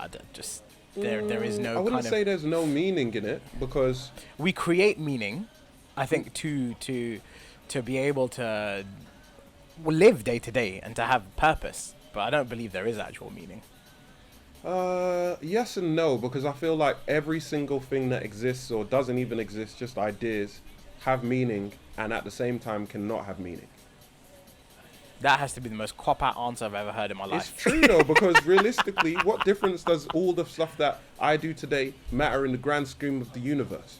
S2: There is no.
S1: I wouldn't say there's no meaning in it, because
S2: we create meaning, I think, to be able to live day to day and to have purpose. but I don't believe there is actual meaning.
S1: Yes and no, because I feel like every single thing that exists or doesn't even exist, just ideas, have meaning, and at the same time cannot have meaning.
S2: That has to be the most cop-out answer I've ever heard in my life.
S1: It's true though, because realistically, what difference does all the stuff that I do today matter in the grand scheme of the universe?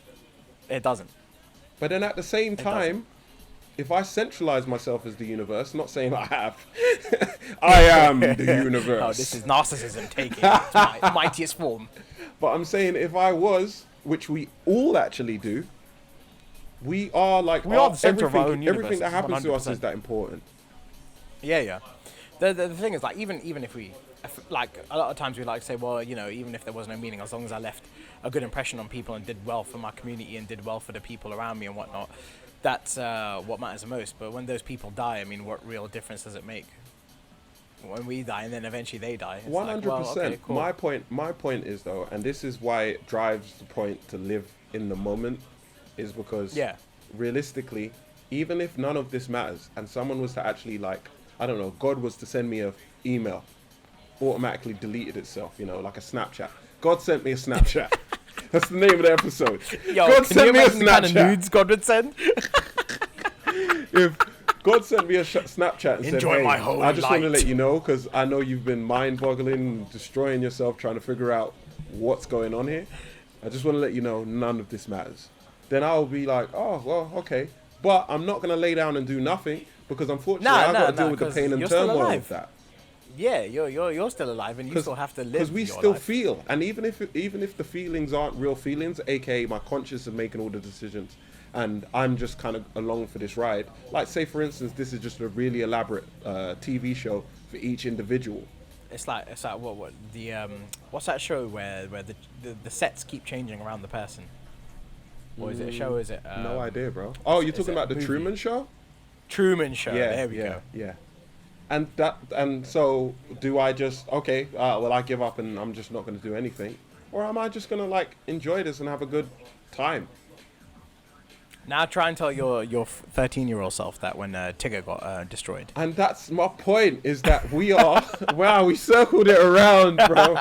S2: It doesn't.
S1: But then at the same time, if I centralize myself as the universe, not saying I have, I am the universe.
S2: Oh, this is narcissism taking its mightiest form.
S1: But I'm saying if I was, which we all actually do, we are like,
S2: We are the center of our own universe,
S1: everything that happens to us
S2: 100%.
S1: is that important.
S2: Yeah. The thing is, like, even if we, like, a lot of times we like to say, well, you know, even if there was no meaning, as long as I left a good impression on people and did well for my community and did well for the people around me and whatnot, that's what matters the most. But when those people die, I mean, what real difference does it make? When we die and then eventually they die.
S1: 100%.
S2: Okay, cool.
S1: My point is though, and this is why it drives the point to live in the moment, is because realistically, even if none of this matters and someone was to actually, like, I don't know, God was to send me a email, automatically deleted itself, you know, like a Snapchat. God sent me a Snapchat. That's the name of the episode.
S2: Yo,
S1: God
S2: can you
S1: sent me a
S2: imagine the kind of
S1: Snapchat.
S2: nudes God would send?
S1: If God sent me a Snapchat and
S2: Enjoy
S1: said, hey,
S2: my holy
S1: I just want to
S2: light.
S1: let you know, because I know you've been mind-boggling, destroying yourself, trying to figure out what's going on here. I just want to let you know none of this matters. Then I'll be like, oh, well, okay. But I'm not going to lay down and do nothing, because unfortunately I've got to deal with the
S2: 'cause
S1: pain and
S2: you're still
S1: turmoil
S2: alive.
S1: of that.
S2: Yeah, you're still alive and you still have to live.
S1: Because we
S2: your
S1: still
S2: life.
S1: feel, and even if the feelings aren't real feelings, aka my conscience is making all the decisions, and I'm just kind of along for this ride. Like, say for instance, this is just a really elaborate TV show for each individual.
S2: It's like what the what's that show where the sets keep changing around the person? Or is it a show? Is it
S1: No idea, bro. Oh, you're
S2: is
S1: talking
S2: it a
S1: about the
S2: movie?
S1: Truman Show?
S2: Truman Show? There we
S1: yeah,
S2: go.
S1: yeah. And so do I just well, I give up and I'm just not going to do anything, or am I just going to like enjoy this and have a good time?
S2: Now try and tell your 13-year-old self that when Tigger got destroyed.
S1: And that's my point, is that we are wow, we circled it around, bro.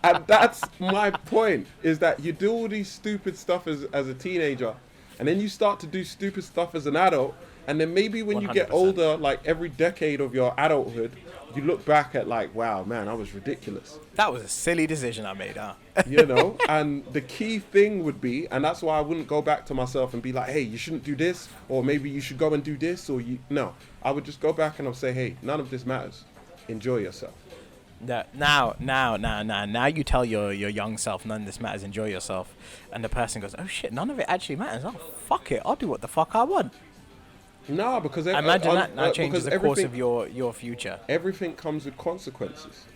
S1: And that's my point, is that you do all these stupid stuff as a teenager, and then you start to do stupid stuff as an adult, and then maybe when you get
S2: 100%.
S1: older, like every decade of your adulthood, you look back at like, wow, man, I was ridiculous.
S2: That was a silly decision I made, huh?
S1: You know? And the key thing would be, and that's why I wouldn't go back to myself and be like, hey, you shouldn't do this, or maybe you should go and do this, or no. I would just go back and I'll say, hey, none of this matters. Enjoy yourself.
S2: Now you tell your young self none of this matters, enjoy yourself, and the person goes, oh shit, none of it actually matters. Oh fuck it, I'll do what the fuck I want.
S1: No, because
S2: Imagine that changes
S1: because
S2: the course of your future.
S1: Everything comes with consequences.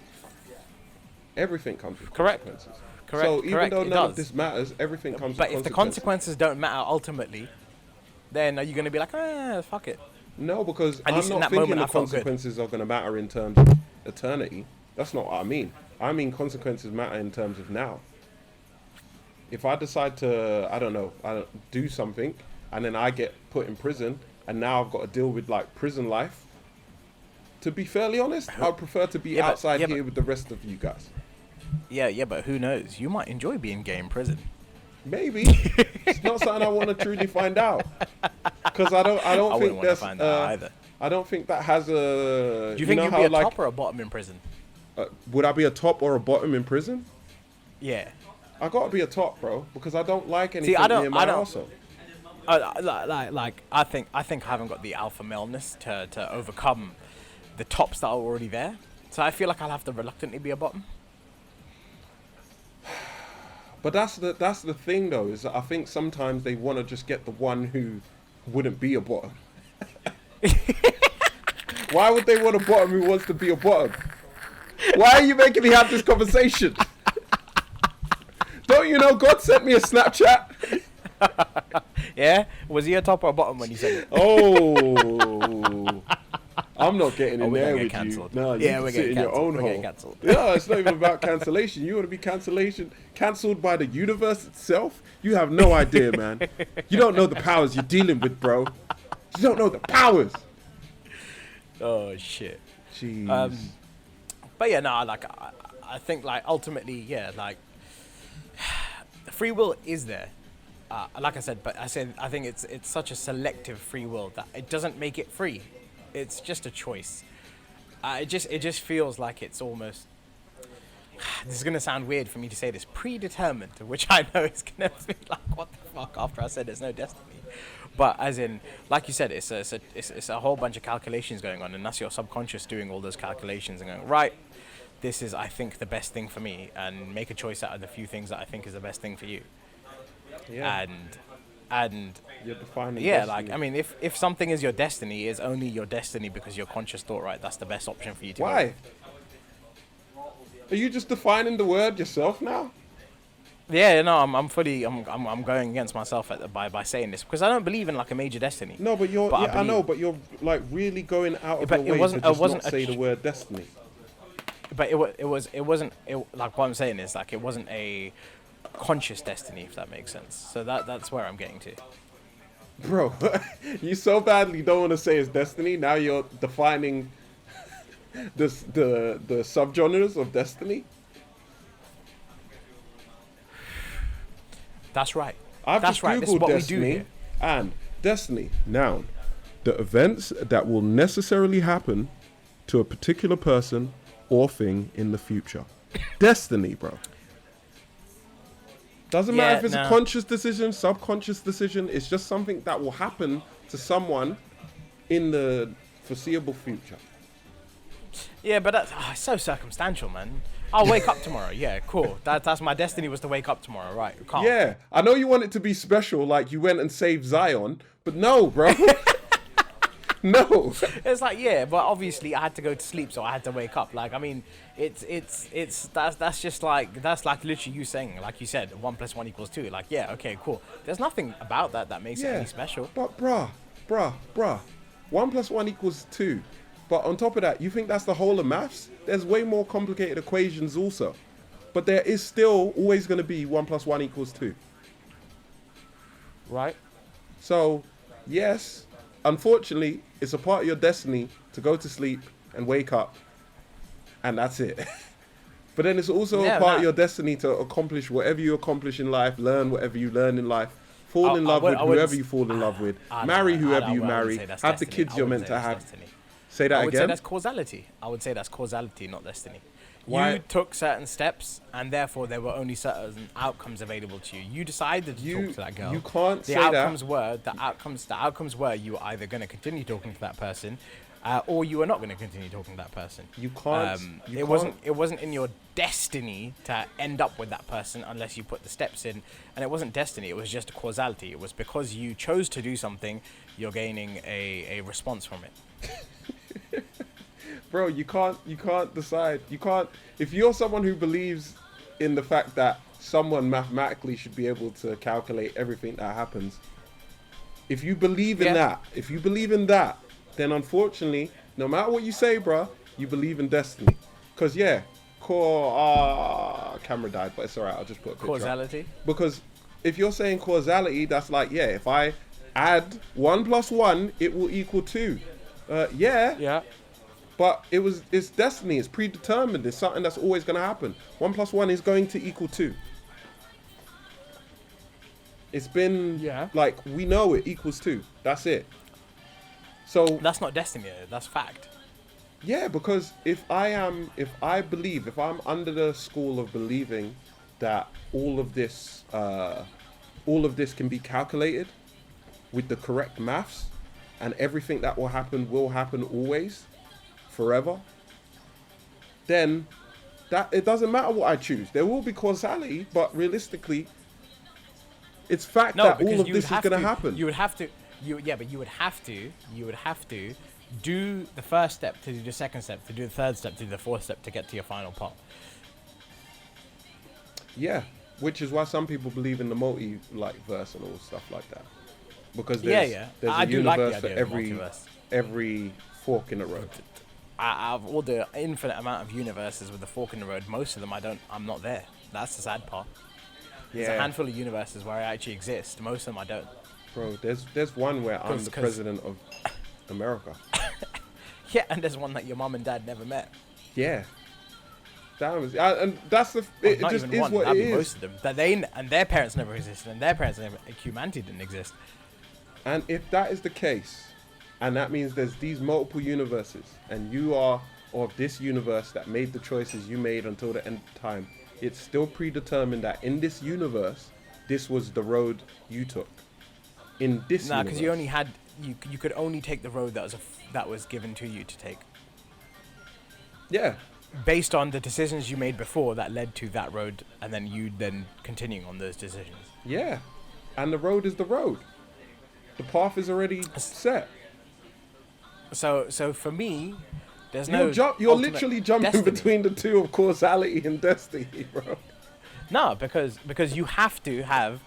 S1: Everything comes with
S2: Correct.
S1: consequences.
S2: Correct.
S1: So even
S2: correct,
S1: though
S2: it
S1: none of
S2: does.
S1: this matters, everything comes
S2: But
S1: with
S2: if the
S1: consequences.
S2: consequences don't matter ultimately, then are you going to be like, fuck it?
S1: No, because
S2: At
S1: I'm
S2: least in
S1: not
S2: that
S1: thinking
S2: moment,
S1: the
S2: I felt good.
S1: consequences are going to matter in terms of eternity. That's not what I mean. I mean consequences matter in terms of now. If I decide to, I don't do something, and then I get put in prison, and now I've got to deal with like prison life. To be fairly honest, I'd prefer to be outside here with the rest of you guys.
S2: Yeah, but who knows? You might enjoy being gay in prison.
S1: Maybe. It's not something I want to truly find out, because I don't
S2: I wouldn't
S1: think
S2: want to
S1: there's
S2: find that either.
S1: I don't think that has a.
S2: Do you think
S1: know
S2: you'd
S1: how,
S2: be a
S1: like,
S2: top or a bottom in prison?
S1: would I be a top or a bottom in prison?
S2: Yeah.
S1: I gotta be a top, bro, because I don't like anything
S2: I don't-
S1: near my
S2: I don't-
S1: arsehole.
S2: I think I haven't got the alpha maleness to overcome the tops that are already there. So I feel like I'll have to reluctantly be a bottom.
S1: But that's the thing though, is that I think sometimes they want to just get the one who wouldn't be a bottom. Why would they want a bottom who wants to be a bottom? Why are you making me have this conversation? Don't you know God sent me a Snapchat?
S2: Yeah? Was he a top or a bottom when he said it?
S1: Oh, I'm not getting in
S2: we're
S1: there
S2: gonna get
S1: with
S2: cancelled.
S1: you. No,
S2: Yeah,
S1: you
S2: we're
S1: can sit
S2: getting
S1: in your
S2: cancelled.
S1: own
S2: We're
S1: hole.
S2: getting cancelled.
S1: Yeah, it's not even about cancellation. You want to be cancelled by the universe itself? You have no idea, man. You don't know the powers you're dealing with, bro. You don't know the powers.
S2: Oh shit.
S1: Jeez.
S2: But yeah, no, like I think like ultimately, yeah, like free will is there. Like I said, but I think it's such a selective free will that it doesn't make it free. It's just a choice. It just feels like it's almost. This is gonna sound weird for me to say this, predetermined, which I know is gonna be like, what the fuck? After I said there's no destiny, but as in, like you said, it's a whole bunch of calculations going on, and that's your subconscious doing all those calculations and going, right, this is, I think, the best thing for me, and make a choice out of the few things that I think is the best thing for you.
S1: Yeah.
S2: And
S1: You're defining
S2: yeah,
S1: destiny.
S2: like I mean, if something is your destiny, it's only your destiny because your conscious thought, right, that's the best option for you to go
S1: Why?
S2: with.
S1: Are you just defining the word yourself now?
S2: Yeah, no, I'm going against myself by saying this because I don't believe in like a major destiny.
S1: No, but you're.
S2: But
S1: I know, but you're like really going out of
S2: But
S1: your
S2: it
S1: way to just
S2: wasn't
S1: not say the word destiny.
S2: But it wasn't like what I'm saying is like it wasn't a conscious destiny, if that makes sense. So that's where I'm getting to.
S1: Bro, you so badly don't want to say it's destiny. Now you're defining the subgenres of destiny.
S2: That's right.
S1: I've
S2: That's
S1: just
S2: right. This is
S1: googled
S2: what
S1: destiny,
S2: we do here.
S1: and destiny, noun, the events that will necessarily happen to a particular person or thing in the future. Destiny, bro. Doesn't matter if it's a conscious decision, subconscious decision. It's just something that will happen to someone in the foreseeable future.
S2: Yeah, but that's it's so circumstantial, man. I'll wake up tomorrow. Yeah, cool. That's my destiny was to wake up tomorrow, right? Calm.
S1: Yeah, I know you want it to be special, like you went and saved Zion, but no, bro. No.
S2: It's like, yeah, but obviously I had to go to sleep, so I had to wake up. Like, I mean, that's just like, that's like literally you saying, like you said, 1 + 1 = 2. Like, yeah, okay, cool. There's nothing about that makes it any special.
S1: But bruh. 1 + 1 = 2. But on top of that, you think that's the whole of maths? There's way more complicated equations also. But there is still always going to be 1 + 1 = 2.
S2: Right?
S1: So, yes, unfortunately, it's a part of your destiny to go to sleep and wake up. And that's it. But then it's also a part of your destiny to accomplish whatever you accomplish in life, learn whatever you learn in life, fall in love with whoever you fall in love with, marry whoever you marry, have the kids you're meant to have. Say that again?
S2: I would say that's causality. I would say that's causality, not destiny.
S1: Why?
S2: You took certain steps, and therefore there were only certain outcomes available to you. You decided to talk to that girl.
S1: You can't say
S2: the
S1: that.
S2: The outcomes were you were either going to continue talking to that person, or you were not going to continue talking to that person.
S1: You can't.
S2: It wasn't in your destiny to end up with that person unless you put the steps in, and it wasn't destiny. It was just a causality. It was because you chose to do something, you're gaining a response from it.
S1: Bro, you can't decide. You can't. If you're someone who believes in the fact that someone mathematically should be able to calculate everything that happens, if you believe in that, then unfortunately, no matter what you say, bro, you believe in destiny. Because camera died, but it's alright. I'll just put a picture
S2: Causality.
S1: up. Because if you're saying causality, that's like, yeah, if I add 1 + 1, it will equal 2.
S2: Yeah.
S1: But it's destiny. It's predetermined. It's something that's always going to happen. 1 + 1 is going to equal 2. It's been like, we know it equals 2. That's it. So
S2: that's not destiny. That's fact.
S1: Yeah, because if I'm under the school of believing that all of this can be calculated with the correct maths, and everything that will happen always, forever, then that it doesn't matter what I choose. There will be causality, but realistically, it's fact that all of this is going to happen.
S2: You would have to do the first step, to do the second step, to do the third step, to do the fourth step, to get to your final part.
S1: Yeah, which is why some people believe in the verse and all stuff like that. Because there's a universe for every fork in the road.
S2: Out of all the infinite amount of universes with the fork in the road, most of them I'm not there. That's the sad part. There's a handful of universes where I actually exist. Most of them I don't.
S1: Bro, there's one where I'm the president of America.
S2: Yeah, and there's one that your mum and dad never met.
S1: Yeah. Damn, and that's the. It
S2: Not
S1: just
S2: even
S1: is
S2: one.
S1: what
S2: That'd
S1: it
S2: be
S1: is.
S2: most of them. That they and their parents never existed, and their parents never. Humanity didn't exist.
S1: And if that is the case, and that means there's these multiple universes, and you are of this universe that made the choices you made until the end of time, it's still predetermined that in this universe, this was the road you took. In this
S2: Nah,
S1: universe.
S2: because you only had you could only take the road that was given to you to take,
S1: Yeah.
S2: based on the decisions you made before that led to that road, and then you continuing on those decisions.
S1: Yeah. And the road is the road. The path is already set.
S2: So for me, there's
S1: You're,
S2: no.
S1: you're
S2: ultimate
S1: literally jumping
S2: destiny.
S1: between the two of causality and destiny, bro.
S2: No, because you have to have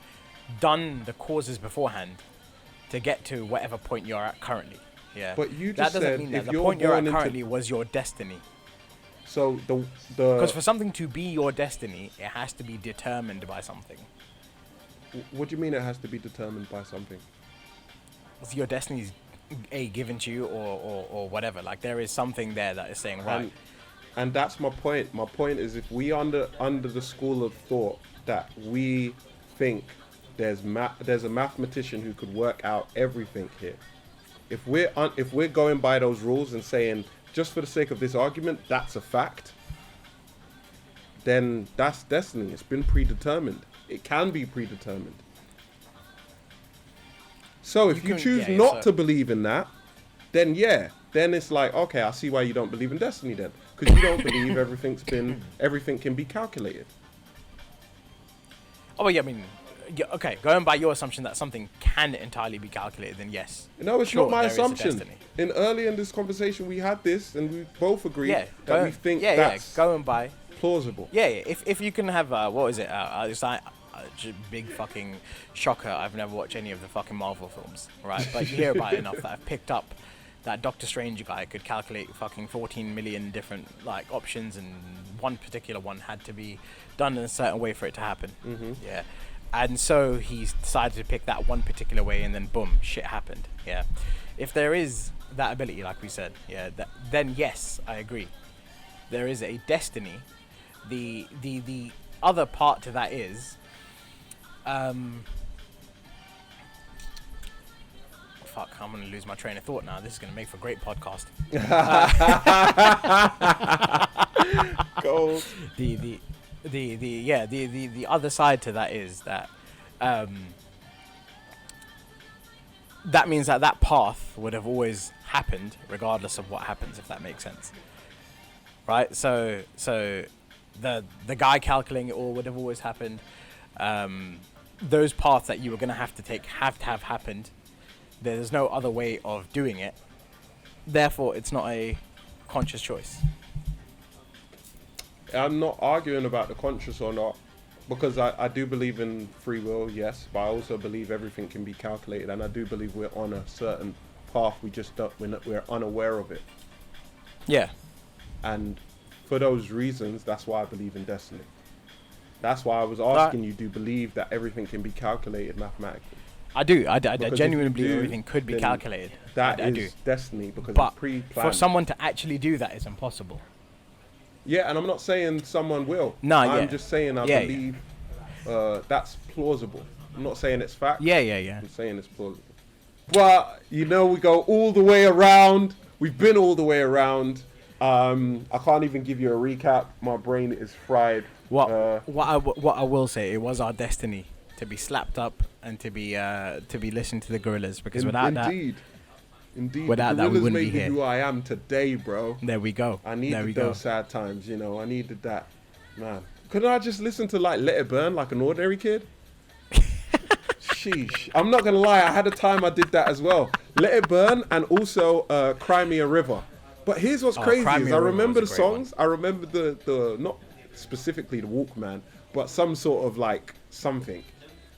S2: done the causes beforehand to get to whatever point you're at currently. Yeah.
S1: But you
S2: that
S1: just
S2: doesn't
S1: said
S2: mean that
S1: if
S2: the
S1: you're
S2: point you're at
S1: born into-
S2: currently was your destiny.
S1: So the
S2: Because for something to be your destiny, it has to be determined by something.
S1: what do you mean it has to be determined by something?
S2: So your destiny's given to you or whatever. Like there is something there that is saying right.
S1: And that's my point. My point is if we under the school of thought that we think there's a mathematician who could work out everything here. If we're going by those rules and saying just for the sake of this argument that's a fact, then that's destiny. It's been predetermined. It can be predetermined. So if you choose not to believe in that, then then it's like, okay, I see why you don't believe in destiny then, because you don't believe everything can be calculated.
S2: Oh yeah, I mean, yeah, okay. Going by your assumption that something can entirely be calculated, then yes.
S1: No, it's
S2: Sure,
S1: not my
S2: there is a
S1: assumption.
S2: destiny.
S1: Early in this conversation, we had this, and we both agreed that we think that's
S2: going by.
S1: plausible.
S2: Yeah, if you can have what was it? It's like big fucking shocker. I've never watched any of the fucking Marvel films, right? But you hear about it enough that I've picked up that Doctor Strange guy could calculate fucking 14 million different like options, and one particular one had to be done in a certain way for it to happen.
S1: Mm-hmm.
S2: Yeah, and so he decided to pick that one particular way, and then boom, shit happened. Yeah, if there is that ability, like we said, then yes, I agree. There is a destiny. The other part to that is, fuck, I'm gonna lose my train of thought now. This is gonna make for great podcast.
S1: Gold.
S2: The other side to that is that that means that path would have always happened regardless of what happens, if that makes sense, right? So the guy calculating it all would have always happened. Those paths that you were going to have to take have to have happened. There's no other way of doing it. Therefore, it's not a conscious choice.
S1: I'm not arguing about the conscious or not, because I do believe in free will, yes, but I also believe everything can be calculated, and I do believe we're on a certain path. We just don't, we're unaware of it.
S2: Yeah.
S1: And for those reasons, that's why I believe in destiny. That's why I was asking you, do you believe that everything can be calculated mathematically?
S2: I do. I genuinely believe
S1: do,
S2: everything could be
S1: then
S2: calculated.
S1: That
S2: I
S1: is
S2: do.
S1: destiny, because
S2: But
S1: it's pre-planned.
S2: for someone to actually do that is impossible.
S1: Yeah, and I'm not saying someone will.
S2: Nah,
S1: I'm just saying I
S2: Yeah,
S1: believe that's plausible. I'm not saying it's fact.
S2: Yeah.
S1: I'm saying it's plausible. But, we go all the way around. We've been all the way around. I can't even give you a recap. My brain is fried.
S2: What I will say, it was our destiny to be slapped up and to be listening to the Gorillas, because without
S1: Without
S2: that, we wouldn't
S1: made
S2: be
S1: me
S2: here.
S1: who I am today, bro.
S2: There we go.
S1: I needed those sad times, I needed that, man. Couldn't I just listen to like Let It Burn like an ordinary kid? Sheesh. I'm not gonna lie, I had a time I did that as well. Let It Burn and also Cry Me a River. But here's what's crazy is I remember the songs. I remember the not specifically the Walkman, but some sort of like something.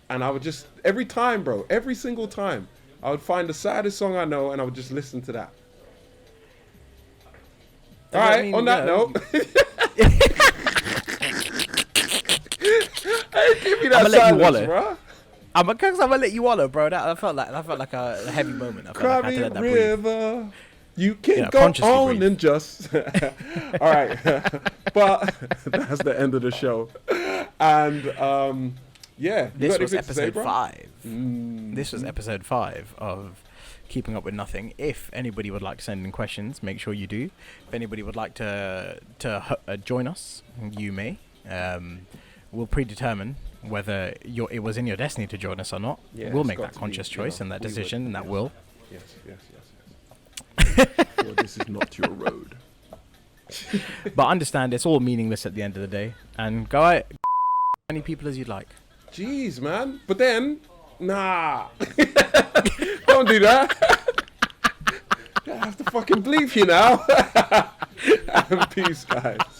S1: And I would just every time, bro, every single time, I would find the saddest song I know and I would just listen to that. All right, on that note. Hey, give me that silence, bro.
S2: I'm gonna let you wallow, bro. That felt like a heavy moment. I felt
S1: Cry
S2: like I had
S1: me
S2: to let that
S1: river. You can
S2: Yeah,
S1: go
S2: consciously
S1: on
S2: breathe.
S1: and just. All right, but that's the end of the show, and yeah. You
S2: This
S1: got
S2: was
S1: anything to say,
S2: episode
S1: bro?
S2: 5. This was episode 5 of Keeping Up with Nothing. If anybody would like to send in questions, make sure you do. If anybody would like to join us, you may. We'll predetermine whether it was in your destiny to join us or not.
S1: Yeah,
S2: We'll
S1: it's
S2: make
S1: got
S2: that
S1: to
S2: conscious
S1: be,
S2: choice and that decision and that will.
S1: Yes. Well, this is not your road.
S2: But understand, it's all meaningless at the end of the day. And go out, as many people as you'd like.
S1: Jeez, man. But then, nah. Don't do that. I have to fucking bleep you now. And peace, guys.